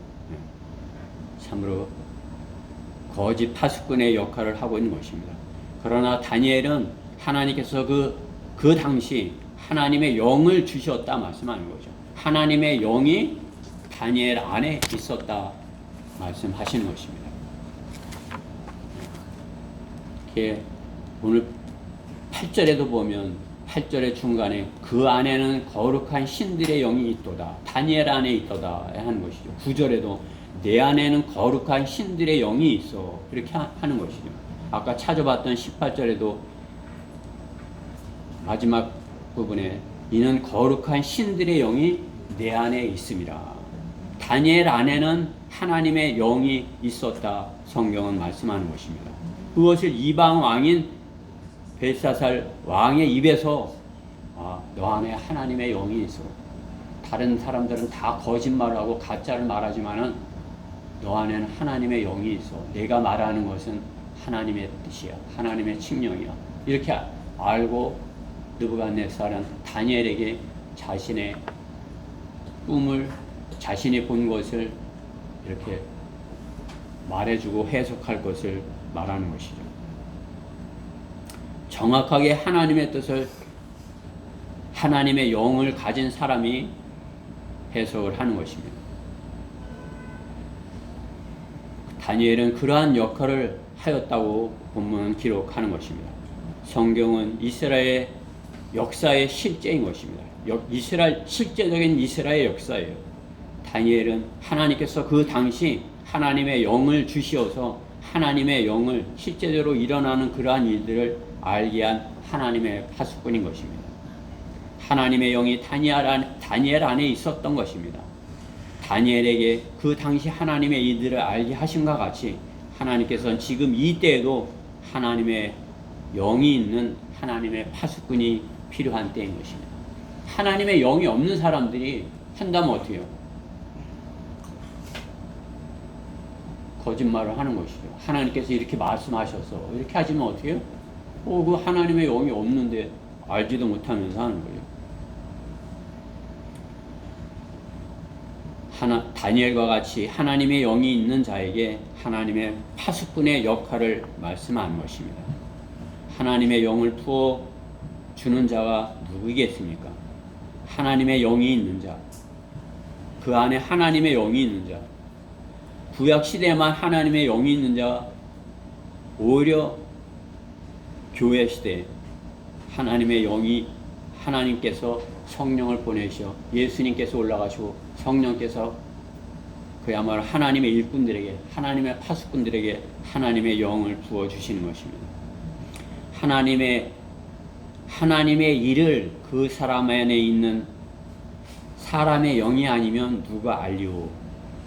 참으로 거짓 파수꾼의 역할을 하고 있는 것입니다. 그러나 다니엘은 하나님께서 그 당시 하나님의 영을 주셨다 말씀하는 거죠. 하나님의 영이 다니엘 안에 있었다 말씀하시는 것입니다. 오늘 8절에도 보면 8절의 중간에 그 안에는 거룩한 신들의 영이 있도다. 다니엘 안에 있도다 하는 것이죠. 9절에도 내 안에는 거룩한 신들의 영이 있어. 이렇게 하는 것이죠. 아까 찾아봤던 18절에도 마지막 부분에 이는 거룩한 신들의 영이 내 안에 있습니다. 다니엘 안에는 하나님의 영이 있었다. 성경은 말씀하는 것입니다. 그것을 이방 왕인 벨사살 왕의 입에서 너 안에 하나님의 영이 있어. 다른 사람들은 다 거짓말을 하고 가짜를 말하지만은 너 안에는 하나님의 영이 있어. 내가 말하는 것은 하나님의 뜻이야. 하나님의 칙령이야. 이렇게 알고 느부갓네살은 다니엘에게 자신의 꿈을 자신이 본 것을 이렇게 말해주고 해석할 것을 말하는 것이죠. 정확하게 하나님의 뜻을 하나님의 영을 가진 사람이 해석을 하는 것입니다. 다니엘은 그러한 역할을 하였다고 본문은 기록하는 것입니다. 성경은 이스라엘의 역사의 실제인 것입니다. 실제적인 이스라엘의 역사예요. 다니엘은 하나님께서 그 당시 하나님의 영을 주시어서 하나님의 영을 실제적으로 일어나는 그러한 일들을 알게 한 하나님의 파수꾼인 것입니다. 하나님의 영이 다니엘 안에 있었던 것입니다. 다니엘에게 그 당시 하나님의 일들을 알게 하심과 같이 하나님께서는 지금 이 때에도 하나님의 영이 있는 하나님의 파수꾼이 필요한 때인 것입니다. 하나님의 영이 없는 사람들이 한다면 어떻게 해요? 거짓말을 하는 것이죠. 하나님께서 이렇게 말씀하셔서 이렇게 하시면 어떻게 해요? 그 하나님의 영이 없는데 알지도 못하면서 하는 거예요. 다니엘과 같이 하나님의 영이 있는 자에게 하나님의 파수꾼의 역할을 말씀하는 것입니다. 하나님의 영을 부어 주는 자가 누구이겠습니까? 하나님의 영이 있는 자, 그 안에 하나님의 영이 있는 자. 구약 시대에만 하나님의 영이 있는 자, 오히려 교회 시대에 하나님의 영이, 하나님께서 성령을 보내셔 예수님께서 올라가시고 성령께서 그야말로 하나님의 일꾼들에게, 하나님의 파수꾼들에게 하나님의 영을 부어주시는 것입니다. 하나님의 일을 그 사람 안에 있는 사람의 영이 아니면 누가 알리오.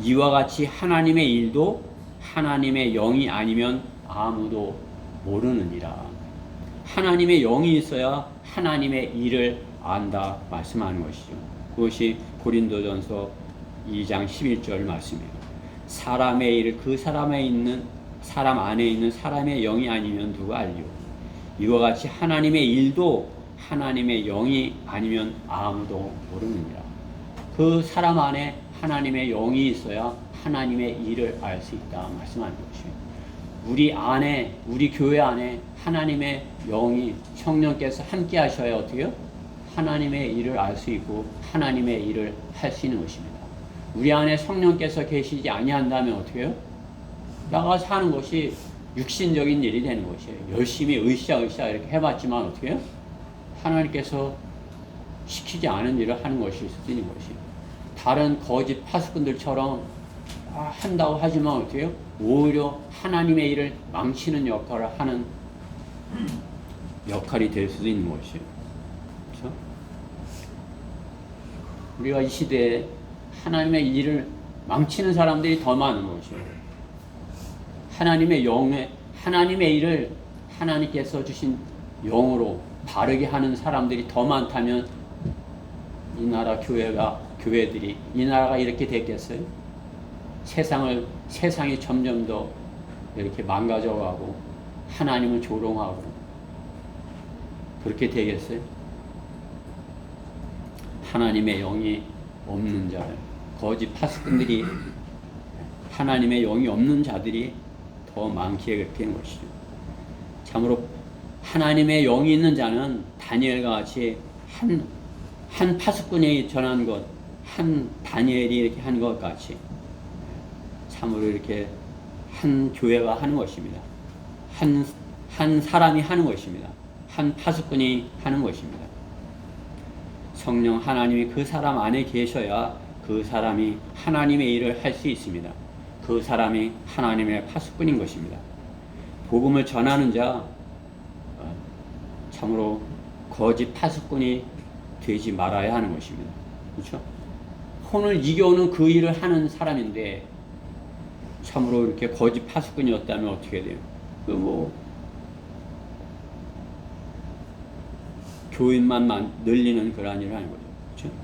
이와 같이 하나님의 일도 하나님의 영이 아니면 아무도 모르느니라. 하나님의 영이 있어야 하나님의 일을 안다 말씀하는 것이죠. 그것이 고린도전서 2장 11절 말씀이에요. 사람의 일을 그 사람 안에 있는 사람의 영이 아니면 누가 알리오. 이와 같이 하나님의 일도 하나님의 영이 아니면 아무도 모르느니라. 그 사람 안에 하나님의 영이 있어야 하나님의 일을 알 수 있다 말씀하는 것이에요. 우리 교회 안에 하나님의 영이, 성령께서 함께 하셔야 어떻게 해요? 하나님의 일을 알 수 있고 하나님의 일을 할 수 있는 것입니다. 우리 안에 성령께서 계시지 아니한다면 어떻게 해요? 나가서 하는 것이 육신적인 일이 되는 것이에요. 열심히 으쌰으쌰 이렇게 해봤지만 어떻게 해요? 하나님께서 시키지 않은 일을 하는 것일 수도 있는 것이에요. 다른 거짓 파수꾼들처럼 한다고 하지만 어떻게 해요? 오히려 하나님의 일을 망치는 역할을 하는 역할이 될 수도 있는 것이에요. 그렇죠? 우리가 이 시대에 하나님의 일을 망치는 사람들이 더 많은 것이에요. 하나님의 일을 하나님께서 주신 영으로 바르게 하는 사람들이 더 많다면 이 나라 교회들이 이 나라가 이렇게 됐겠어요? 세상이 점점 더 이렇게 망가져가고 하나님을 조롱하고 그렇게 되겠어요? 하나님의 영이 없는 자들, 거짓 파수꾼들이, 하나님의 영이 없는 자들이 더 많기에 그렇게 된 것이죠. 참으로 하나님의 영이 있는 자는 다니엘과 같이 한 파수꾼이 전한 것, 한 다니엘이 이렇게 한 것 같이 참으로 이렇게 한 교회가 하는 것입니다. 한 사람이 하는 것입니다. 한 파수꾼이 하는 것입니다. 성령 하나님이 그 사람 안에 계셔야 그 사람이 하나님의 일을 할 수 있습니다. 그 사람이 하나님의 파수꾼인 것입니다. 복음을 전하는 자, 참으로 거짓 파수꾼이 되지 말아야 하는 것입니다. 그렇죠? 혼을 이겨오는 그 일을 하는 사람인데 참으로 이렇게 거짓 파수꾼이었다면 어떻게 돼요? 교인만 늘리는 그러한 일을 하는 거죠. 그렇죠?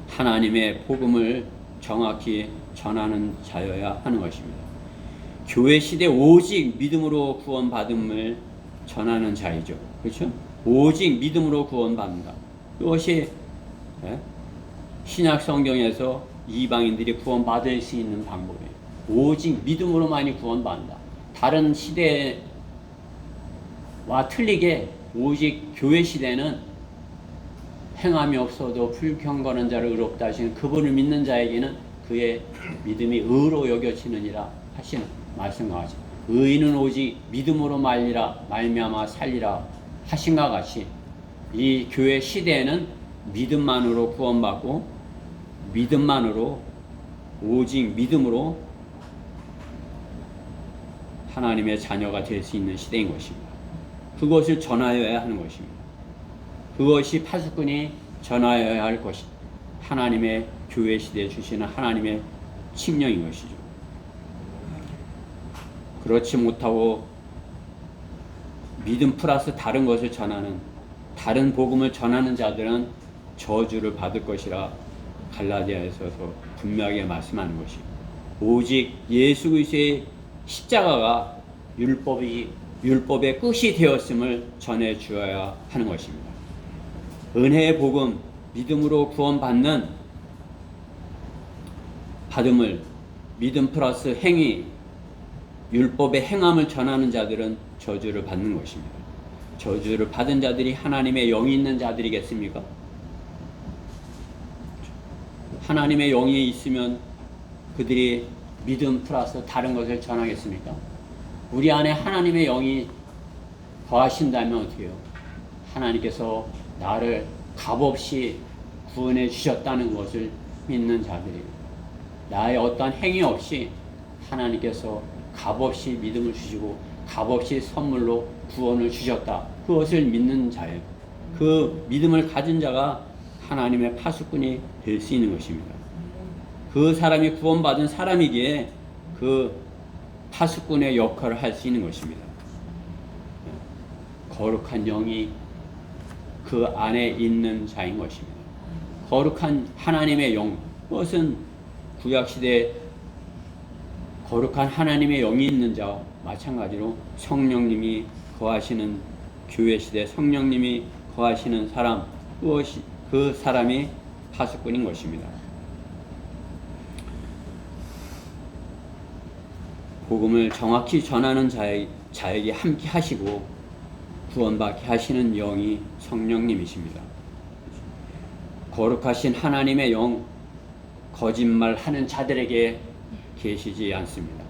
하나님의 복음을 정확히 전하는 자여야 하는 것입니다. 교회 시대 오직 믿음으로 구원받음을 전하는 자이죠. 그렇죠? 오직 믿음으로 구원받는다. 그것이 신약 성경에서 이방인들이 구원받을 수 있는 방법이에요. 오직 믿음으로만이 구원받는다. 다른 시대와 틀리게 오직 교회 시대는 행함이 없어도 불경건한 자를 의롭다 하시는 그분을 믿는 자에게는 그의 믿음이 의로 여겨지느니라 하시는 말씀과 같이 의인은 오직 믿음으로 말미암아 살리라 하신과 같이 이 교회 시대에는 믿음만으로 구원받고 믿음만으로 오직 믿음으로 하나님의 자녀가 될 수 있는 시대인 것입니다. 그것을 전하여야 하는 것입니다. 그것이 파수꾼이 전하여야 할 것이 하나님의 교회 시대에 주시는 하나님의 칙령인 것이죠. 그렇지 못하고 믿음 플러스 다른 것을 전하는 다른 복음을 전하는 자들은 저주를 받을 것이라 갈라디아에서도 분명하게 말씀하는 것이, 오직 예수 그리스도의 십자가가 율법의 끝이 되었음을 전해 주어야 하는 것입니다. 은혜의 복음, 믿음으로 구원받음을 믿음 플러스 행위, 율법의 행함을 전하는 자들은 저주를 받는 것입니다. 저주를 받은 자들이 하나님의 영이 있는 자들이겠습니까? 하나님의 영이 있으면 그들이 믿음 플러스 다른 것을 전하겠습니까? 우리 안에 하나님의 영이 거하신다면 어떻게 해요? 하나님께서 나를 값없이 구원해 주셨다는 것을 믿는 자들이에요. 나의 어떠한 행위 없이 하나님께서 값없이 믿음을 주시고 값없이 선물로 구원을 주셨다. 그것을 믿는 자예요. 그 믿음을 가진 자가 하나님의 파수꾼이 될 수 있는 것입니다. 그 사람이 구원받은 사람이기에 그 파수꾼의 역할을 할 수 있는 것입니다. 거룩한 영이 그 안에 있는 자인 것입니다. 거룩한 하나님의 영, 그것은 구약시대에 거룩한 하나님의 영이 있는 자와 마찬가지로 성령님이 거하시는 교회시대 성령님이 거하시는 사람, 그 사람이 파수꾼인 것입니다. 복음을 정확히 전하는 자에게 함께 하시고 구원받게 하시는 영이 성령님이십니다. 거룩하신 하나님의 영, 거짓말하는 자들에게 계시지 않습니다.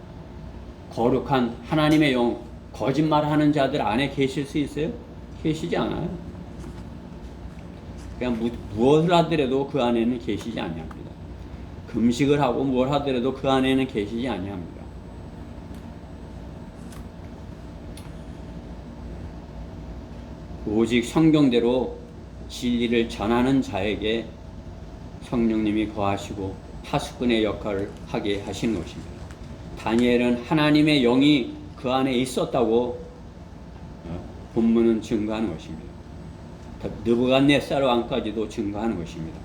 거룩한 하나님의 영, 거짓말하는 자들 안에 계실 수 있어요? 계시지 않아요. 그냥 무엇을 하더라도 그 안에는 계시지 아니합니다. 금식을 하고 뭘 하더라도 그 안에는 계시지 아니합니다. 오직 성경대로 진리를 전하는 자에게 성령님이 거하시고 파수꾼의 역할을 하게 하시는 것입니다. 다니엘은 하나님의 영이 그 안에 있었다고 본문은 증거하는 것입니다. 느부갓네살 왕까지도 증거하는 것입니다.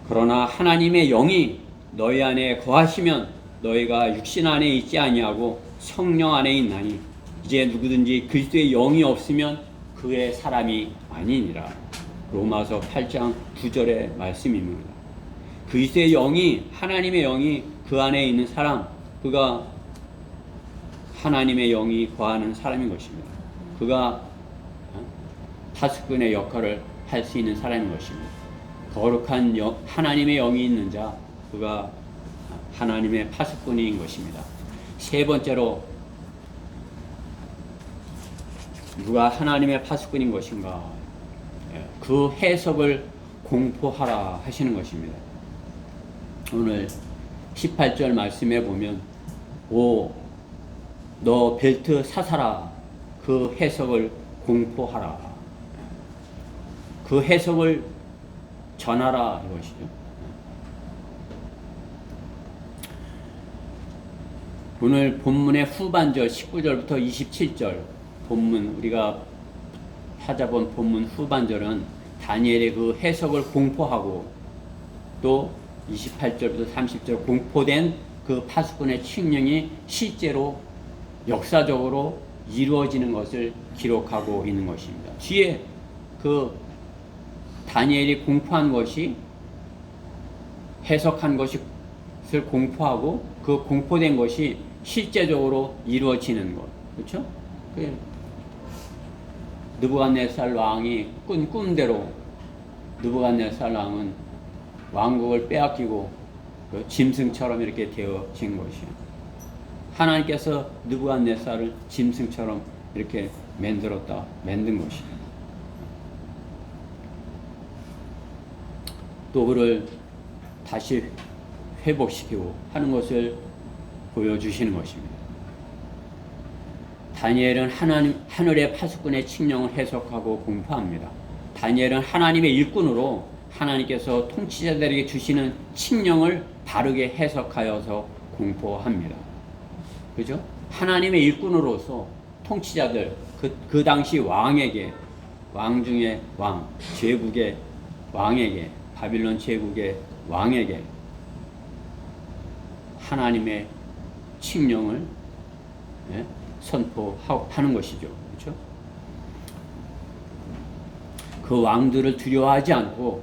그러나 하나님의 영이 너희 안에 거하시면 너희가 육신 안에 있지 아니하고 성령 안에 있나니 이제 누구든지 그리스도의 영이 없으면 그의 사람이 아니니라. 로마서 8장 9절의 말씀입니다. 그리스도의 영이, 하나님의 영이 그 안에 있는 사람, 그가 하나님의 영이 거하는 사람인 것입니다. 그가 파수꾼의 역할을 할 수 있는 사람인 것입니다. 거룩한 하나님의 영이 있는 자, 그가 하나님의 파수꾼인 것입니다. 세 번째로 누가 하나님의 파수꾼인 것인가? 그 해석을 공포하라 하시는 것입니다. 오늘 18절 말씀에 보면 너 벨트 사사라, 그 해석을 공포하라, 그 해석을 전하라 이것이죠. 오늘 본문의 후반절 19절부터 27절 본문, 우리가 찾아본 본문 후반절은 다니엘의 그 해석을 공포하고 또 28절부터 30절 공포된 그 파수꾼의 칙령이 실제로 역사적으로 이루어지는 것을 기록하고 있는 것입니다. 뒤에 그 다니엘이 공포한 것이, 해석한 것을 공포하고 그 공포된 것이 실제적으로 이루어지는 것, 그렇죠? 느부갓네살 왕이 꾼 꿈대로 느부갓네살 왕은 왕국을 빼앗기고 짐승처럼 이렇게 되어진 것이에요. 하나님께서 느부갓네살을 짐승처럼 이렇게 만든 것이에요. 또 그를 다시 회복시키고 하는 것을 보여주시는 것입니다. 다니엘은 하늘의 파수꾼의 칙령을 해석하고 공포합니다. 다니엘은 하나님의 일꾼으로 하나님께서 통치자들에게 주시는 칙령을 바르게 해석하여서 공포합니다. 그죠? 하나님의 일꾼으로서 통치자들, 그 당시 왕에게, 왕 중에 왕, 제국의 왕에게, 바빌론 제국의 왕에게 하나님의 칙령을 선포하는 것이죠. 그렇죠? 그 왕들을 두려워하지 않고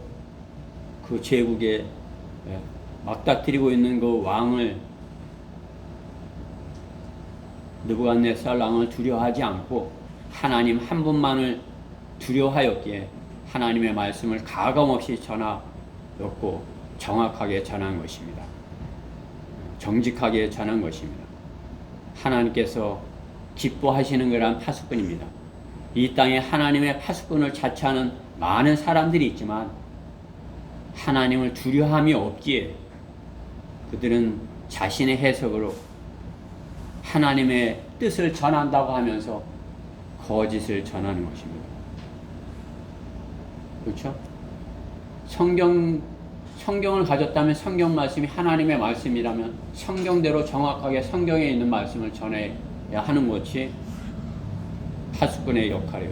그 제국에 맞닥뜨리고 있는 그 왕을, 느부갓네살 왕을 두려워하지 않고 하나님 한 분만을 두려워하였기에 하나님의 말씀을 가감없이 전하였고 정확하게 전한 것입니다. 정직하게 전한 것입니다. 하나님께서 기뻐하시는 거란 파수꾼입니다. 이 땅에 하나님의 파수꾼을 자처하는 많은 사람들이 있지만 하나님을 두려움이 없기에 그들은 자신의 해석으로 하나님의 뜻을 전한다고 하면서 거짓을 전하는 것입니다. 그렇죠? 성경을 가졌다면 성경 말씀이 하나님의 말씀이라면 성경대로 정확하게 성경에 있는 말씀을 전해야 하는 것이 파수꾼의 역할이에요.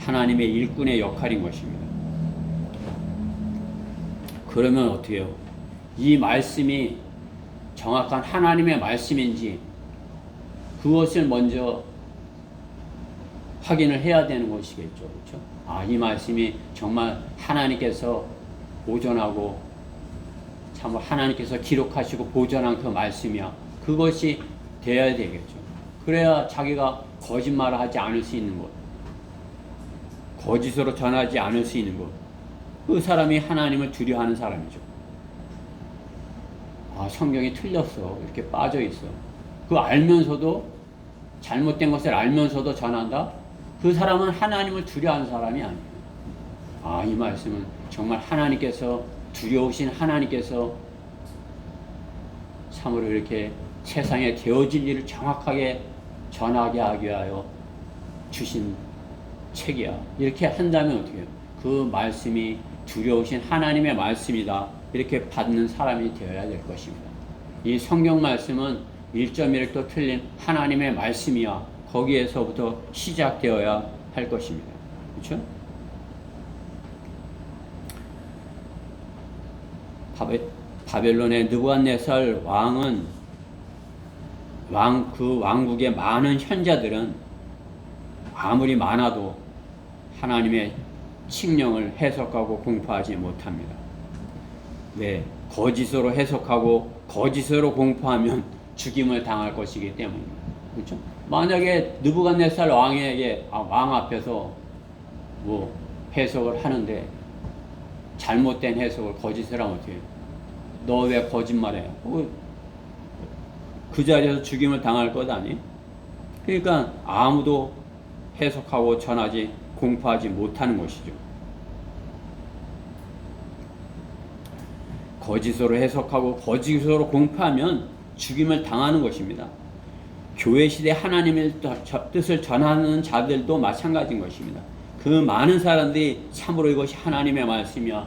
하나님의 일꾼의 역할인 것입니다. 그러면 어떻게 해요? 이 말씀이 정확한 하나님의 말씀인지 그것을 먼저 확인을 해야 되는 것이겠죠. 그렇죠? 아, 이 말씀이 정말 하나님께서 보존하고 참 하나님께서 기록하시고 보존한 그 말씀이야. 그것이 되어야 되겠죠. 그래야 자기가 거짓말을 하지 않을 수 있는 것, 거짓으로 전하지 않을 수 있는 것, 그 사람이 하나님을 두려워하는 사람이죠. 아, 성경이 틀렸어. 이렇게 빠져 있어. 그 알면서도, 잘못된 것을 알면서도 전한다? 그 사람은 하나님을 두려워하는 사람이 아니에요. 아, 이 말씀은 정말 하나님께서, 두려우신 하나님께서 참으로 이렇게 세상에 되어질 일을 정확하게 전하게 하기 위하여 주신 책이야. 이렇게 한다면 어떻게 해요? 그 말씀이 두려우신 하나님의 말씀이다. 이렇게 받는 사람이 되어야 될 것입니다. 이 성경 말씀은 1.1도 틀린 하나님의 말씀이야. 거기에서부터 시작되어야 할 것입니다. 그렇죠? 바벨론의 느부갓네살 왕은 그 왕국의 많은 현자들은 아무리 많아도 하나님의 칙령을 해석하고 공포하지 못합니다. 네, 거짓으로 해석하고 거짓으로 공포하면 죽임을 당할 것이기 때문입니다. 그렇죠? 만약에 느부갓네살 왕에게 왕 앞에서 뭐 해석을 하는데 잘못된 해석을 거짓을 하면 어떻게 해요? 너 왜 거짓말해? 그 자리에서 죽임을 당할 것 아니? 그러니까 아무도 해석하고 전하지 공포하지 못하는 것이죠. 거짓으로 해석하고 거짓으로 공포하면 죽임을 당하는 것입니다. 교회 시대 하나님의 뜻을 전하는 자들도 마찬가지인 것입니다. 그 많은 사람들이 참으로 이것이 하나님의 말씀이야.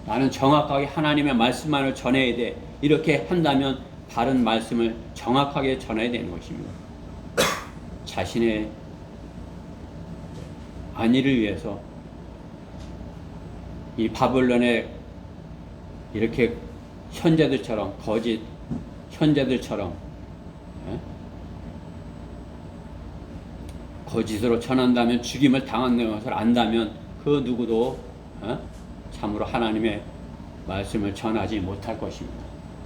나는 정확하게 하나님의 말씀만을 전해야 돼. 이렇게 한다면 바른 말씀을 정확하게 전해야 되는 것입니다. 자신의 안위를 위해서 이 바벨론의 이렇게 현재들처럼 거짓 현재들처럼 거짓으로 전한다면 죽임을 당하는 것을 안다면 그 누구도 참으로 하나님의 말씀을 전하지 못할 것입니다.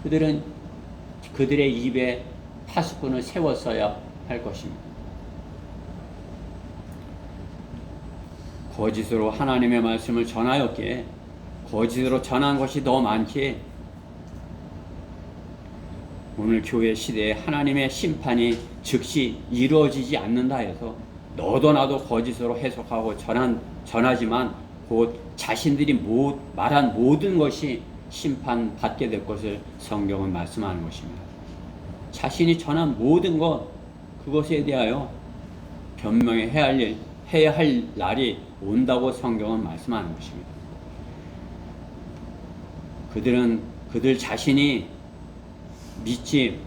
그들은 그들의 입에 파수꾼을 세웠어야 할 것입니다. 거짓으로 하나님의 말씀을 전하였기에 거짓으로 전한 것이 더 많기에 오늘 교회 시대에 하나님의 심판이 즉시 이루어지지 않는다 해서 너도 나도 거짓으로 해석하고 전하지만 곧 자신들이 말한 모든 것이 심판받게 될 것을 성경은 말씀하는 것입니다. 자신이 전한 모든 것, 그것에 대하여 해야 할 날이 온다고 성경은 말씀하는 것입니다. 그들 자신이 믿지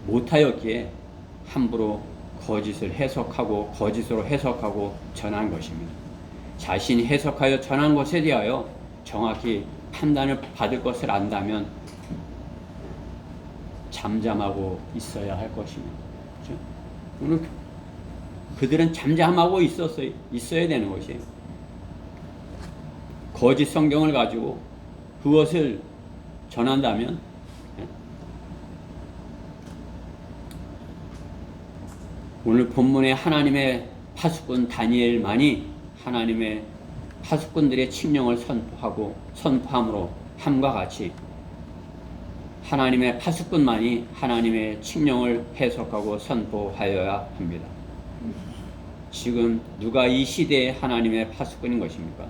못하였기에 함부로 거짓을 해석하고 거짓으로 해석하고 전한 것입니다. 자신이 해석하여 전한 것에 대하여 정확히 판단을 받을 것을 안다면 잠잠하고 있어야 할 것입니다. 그렇죠? 오늘 그들은 잠잠하고 있어야 되는 것이에요. 거짓 성경을 가지고 그것을 전한다면 오늘 본문에 하나님의 파수꾼 다니엘만이 하나님의 파수꾼들의 칙령을 선포함으로 함과 같이 하나님의 파수꾼만이 하나님의 칙령을 해석하고 선포하여야 합니다. 지금 누가 이 시대의 하나님의 파수꾼인 것입니까?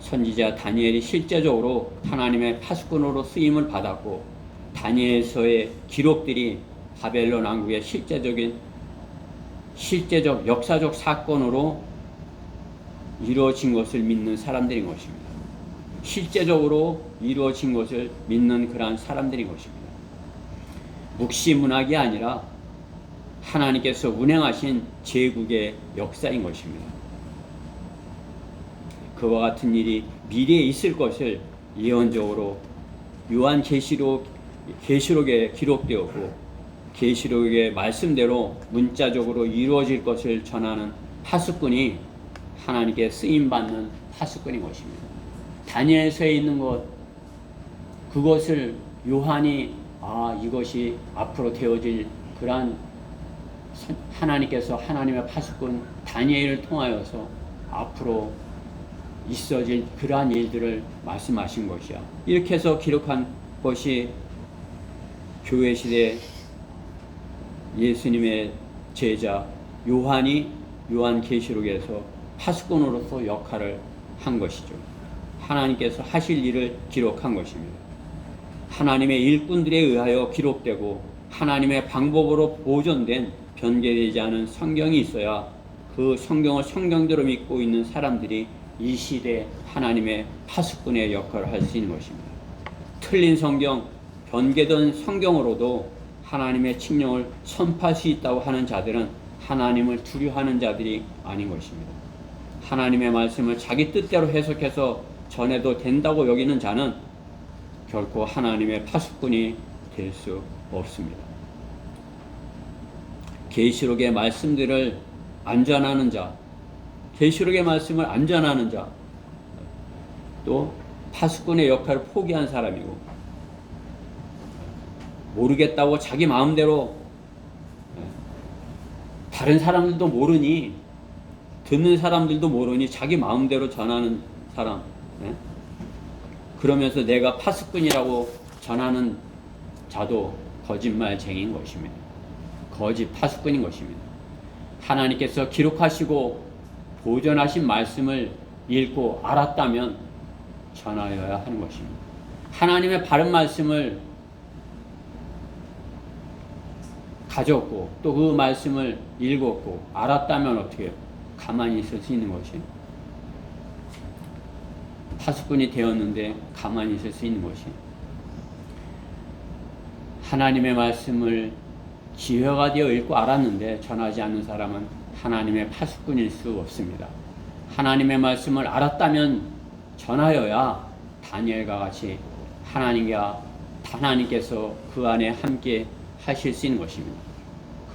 선지자 다니엘이 실제적으로 하나님의 파수꾼으로 쓰임을 받았고 다니엘서의 기록들이 바벨론 왕국의 실제적 역사적 사건으로 이루어진 것을 믿는 사람들인 것입니다. 실제적으로 이루어진 것을 믿는 그러한 사람들인 것입니다. 묵시문학이 아니라 하나님께서 운행하신 제국의 역사인 것입니다. 그와 같은 일이 미래에 있을 것을 예언적으로 요한 계시록에 기록되었고 계시록의 말씀대로 문자적으로 이루어질 것을 전하는 파수꾼이 하나님께 쓰임받는 파수꾼인 것입니다. 다니엘서에 있는 것, 그것을 요한이 이것이 앞으로 되어질 그러한 하나님께서 하나님의 파수꾼 다니엘을 통하여서 앞으로 있어질 그러한 일들을 말씀하신 것이야. 이렇게 해서 기록한 것이 교회 시대 예수님의 제자 요한이 요한계시록에서 파수꾼으로서 역할을 한 것이죠. 하나님께서 하실 일을 기록한 것입니다. 하나님의 일꾼들에 의하여 기록되고 하나님의 방법으로 보존된 변개되지 않은 성경이 있어야 그 성경을 성경대로 믿고 있는 사람들이 이 시대 하나님의 파수꾼의 역할을 할 수 있는 것입니다. 틀린 성경, 변개된 성경으로도 하나님의 칙령을 선포할 수 있다고 하는 자들은 하나님을 두려워하는 자들이 아닌 것입니다. 하나님의 말씀을 자기 뜻대로 해석해서 전해도 된다고 여기는 자는 결코 하나님의 파수꾼이 될 수 없습니다. 계시록의 말씀들을 안 전하는 자, 계시록의 말씀을 안 전하는 자, 또 파수꾼의 역할을 포기한 사람이고 모르겠다고 자기 마음대로 다른 사람들도 모르니 듣는 사람들도 모르니 자기 마음대로 전하는 사람, 그러면서 내가 파수꾼이라고 전하는 자도 거짓말쟁이인 것입니다. 거짓 파수꾼인 것입니다. 하나님께서 기록하시고 보존하신 말씀을 읽고 알았다면 전하여야 하는 것입니다. 하나님의 바른 말씀을 가졌고 또 그 말씀을 읽었고 알았다면 어떻게 해요? 가만히 있을 수 있는 것이 파수꾼이 되었는데 가만히 있을 수 있는 것이 하나님의 말씀을 지혜가 되어 읽고 알았는데 전하지 않는 사람은 하나님의 파수꾼일 수 없습니다. 하나님의 말씀을 알았다면 전하여야 다니엘과 같이 하나님께서 그 안에 함께 하실 수 있는 것입니다.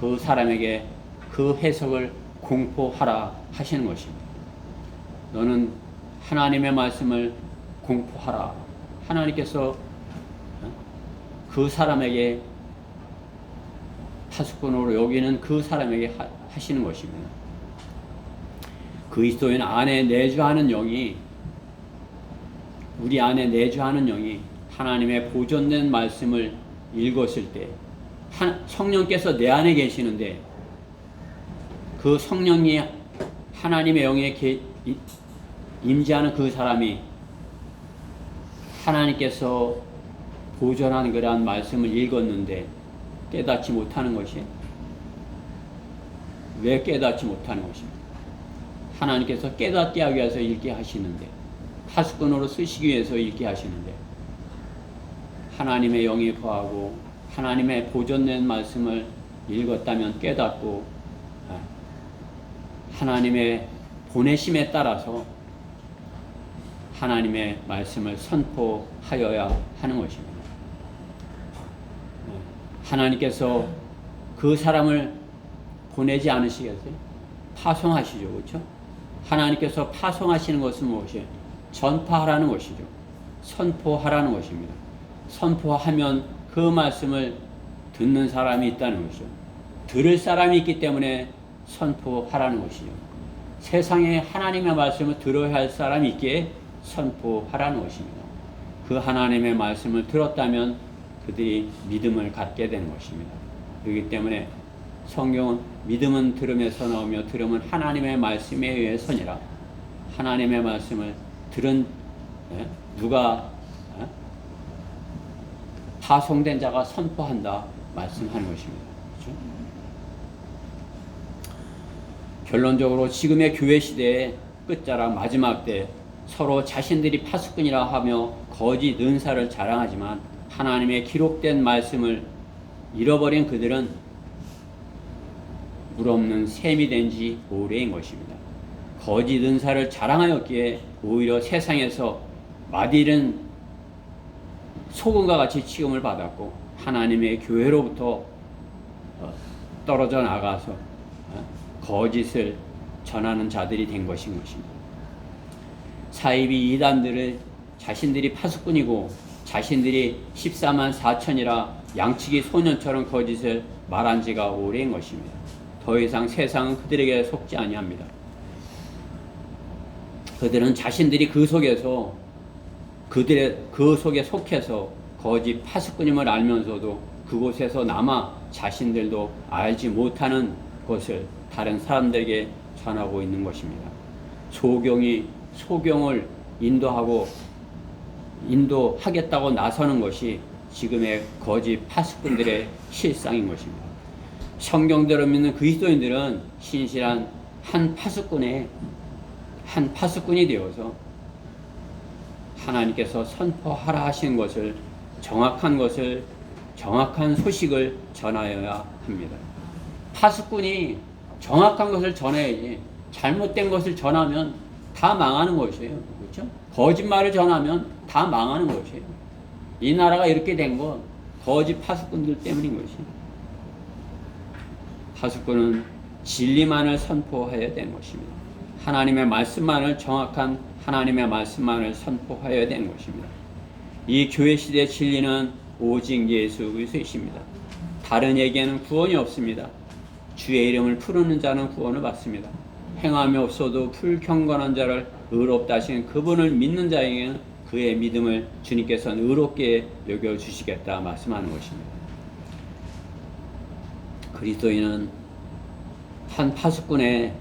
그 사람에게 그 해석을 공포하라 하시는 것입니다. 너는 하나님의 말씀을 공포하라. 하나님께서 그 사람에게 파수꾼으로 여기는 그 사람에게 하시는 것입니다. 그리스도인 안에 내주하는 영이 우리 안에 내주하는 영이 하나님의 보존된 말씀을 읽었을 때 성령께서 내 안에 계시는데 그 성령이 하나님의 영에 임재하는 그 사람이 하나님께서 보존하는 그러한 말씀을 읽었는데 깨닫지 못하는 것이 왜 깨닫지 못하는 것입니까? 하나님께서 깨닫게 하기 위해서 읽게 하시는데 파수꾼으로 쓰시기 위해서 읽게 하시는데 하나님의 영이 거하고 하나님의 보존된 말씀을 읽었다면 깨닫고 하나님의 보내심에 따라서 하나님의 말씀을 선포하여야 하는 것입니다. 하나님께서 그 사람을 보내지 않으시겠어요? 파송하시죠, 그렇죠? 하나님께서 파송하시는 것은 무엇이에요? 전파하라는 것이죠. 선포하라는 것입니다. 선포하면 그 말씀을 듣는 사람이 있다는 것이죠. 들을 사람이 있기 때문에 선포하라는 것이죠. 세상에 하나님의 말씀을 들어야 할 사람이 있기에 선포하라는 것입니다. 그 하나님의 말씀을 들었다면 그들이 믿음을 갖게 되는 것입니다. 그렇기 때문에 성경은 믿음은 들음에서 나오며 들음은 하나님의 말씀에 의해 서니라. 하나님의 말씀을 들은 누가 파송된 자가 선포한다 말씀하는 것입니다. 그렇죠? 결론적으로 지금의 교회 시대의 끝자락 마지막 때 서로 자신들이 파수꾼이라 하며 거짓 은사를 자랑하지만 하나님의 기록된 말씀을 잃어버린 그들은 물 없는 샘이 된 지 오래인 것입니다. 거짓 은사를 자랑하였기에 오히려 세상에서 맛있는 소금과 같이 취급을 받았고 하나님의 교회로부터 떨어져 나가서 거짓을 전하는 자들이 된 것인 것입니다. 사이비 이단들을 자신들이 파수꾼이고 자신들이 14만 4천이라 양치기 소년처럼 거짓을 말한 지가 오래인 것입니다. 더 이상 세상은 그들에게 속지 아니합니다. 그들은 자신들이 그 속에 속해서 거짓 파수꾼임을 알면서도 그곳에서 남아 자신들도 알지 못하는 것을 다른 사람들에게 전하고 있는 것입니다. 소경이 소경을 인도하겠다고 나서는 것이 지금의 거짓 파수꾼들의 실상인 것입니다. 성경대로 믿는 그리스도인들은 신실한 한 파수꾼이 되어서 하나님께서 선포하라 하신 것을 정확한 소식을 전하여야 합니다. 파수꾼이 정확한 것을 전해야지 잘못된 것을 전하면 다 망하는 것이에요. 그렇죠? 거짓말을 전하면 다 망하는 것이에요. 이 나라가 이렇게 된 건 거짓 파수꾼들 때문인 것이에요. 파수꾼은 진리만을 선포해야 되는 것입니다. 하나님의 말씀만을 정확한 하나님의 말씀만을 선포해야 되는 것입니다. 이 교회 시대의 진리는 오직 예수 그리스도이십니다. 다른 에게는 구원이 없습니다. 주의 이름을 부르는 자는 구원을 받습니다. 행함이 없어도 불경건한 자를 의롭다 하신 그분을 믿는 자에게는 그의 믿음을 주님께서는 의롭게 여겨주시겠다 말씀하는 것입니다. 그리스도인은 한 파수꾼의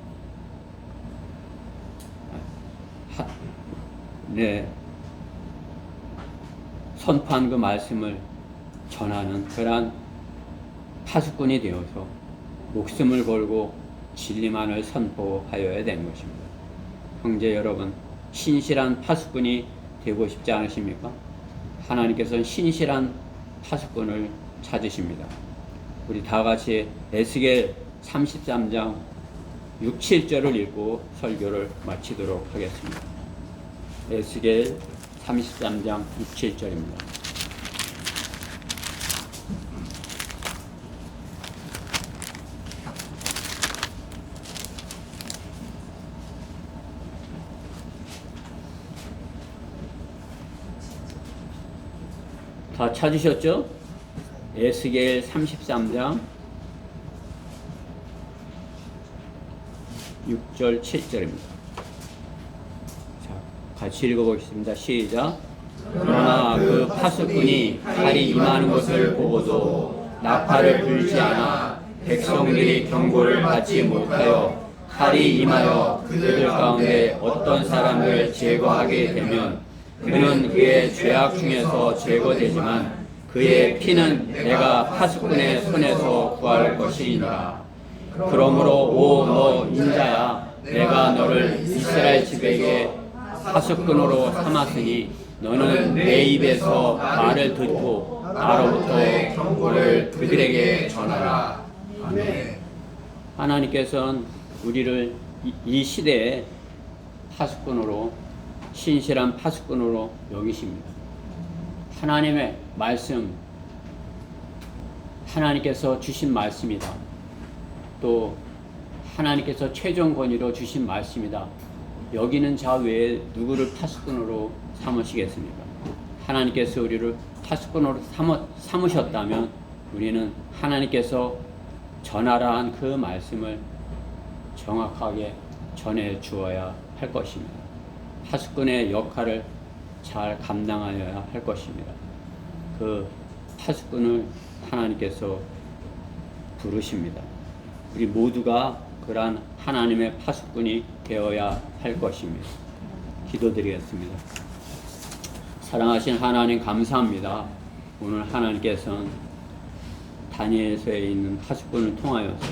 선포한 그 말씀을 전하는 그러한 파수꾼이 되어서 목숨을 걸고 진리만을 선포하여야 되는 것입니다. 형제 여러분, 신실한 파수꾼이 되고 싶지 않으십니까? 하나님께서는 신실한 파수꾼을 찾으십니다. 우리 다 같이 에스겔 33장 6, 7절을 읽고 설교를 마치도록 하겠습니다. 에스겔 33장 6, 7절입니다. 다 찾으셨죠? 에스겔 33장 6절 7절입니다. 자, 같이 읽어보겠습니다. 시작. 그러나 그 파수꾼이 칼이 임하는 것을 보고도 나팔을 불지 않아 백성들이 경고를 받지 못하여 칼이 임하여 그들 가운데 어떤 사람을 제거하게 되면 그는 그의 죄악 중에서 제거되지만 그의 피는 내가 파수꾼의 손에서 구할 것이니라. 그러므로 오 너 인자야, 내가 너를 이스라엘 집에게 파수꾼으로 삼았으니 너는 내 입에서 말을 듣고 나로부터의 경고를 그들에게 전하라. 아멘. 하나님께서는 우리를 이 시대에 파수꾼으로, 신실한 파수꾼으로 여기십니다. 하나님의 말씀, 하나님께서 주신 말씀이다. 또 하나님께서 최종 권위로 주신 말씀이다. 여기는 자 외에 누구를 파수꾼으로 삼으시겠습니까? 하나님께서 우리를 파수꾼으로 삼으셨다면 우리는 하나님께서 전하라 한 그 말씀을 정확하게 전해 주어야 할 것입니다. 파수꾼의 역할을 잘 감당하여야 할 것입니다. 그 파수꾼을 하나님께서 부르십니다. 우리 모두가 그러한 하나님의 파수꾼이 되어야 할 것입니다. 기도드리겠습니다. 사랑하신 하나님 감사합니다. 오늘 하나님께서는 다니엘서에 있는 파수꾼을 통하여서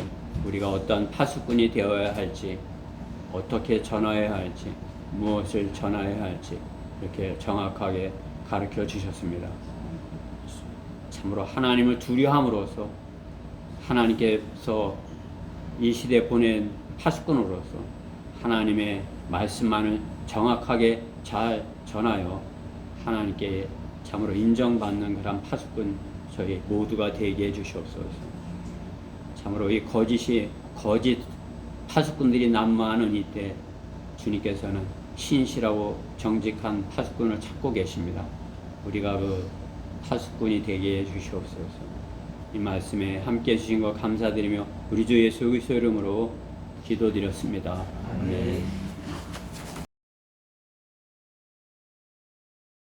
우리가 어떤 파수꾼이 되어야 할지, 어떻게 전하여야 할지, 무엇을 전하여야 할지 이렇게 정확하게 가르쳐 주셨습니다. 참으로 하나님을 두려함으로써 하나님께서 이 시대에 보낸 파수꾼으로서 하나님의 말씀만을 정확하게 잘 전하여 하나님께 참으로 인정받는 그런 파수꾼 저희 모두가 되게 해주시옵소서. 참으로 이 거짓 파수꾼들이 난무하는 이때 주님께서는 신실하고 정직한 파수꾼을 찾고 계십니다. 우리가 그 파수꾼이 되게 해주시옵소서. 이 말씀에 함께 해주신 것 감사드리며 우리 주 예수 그리스도 이름으로 기도드렸습니다. 아멘.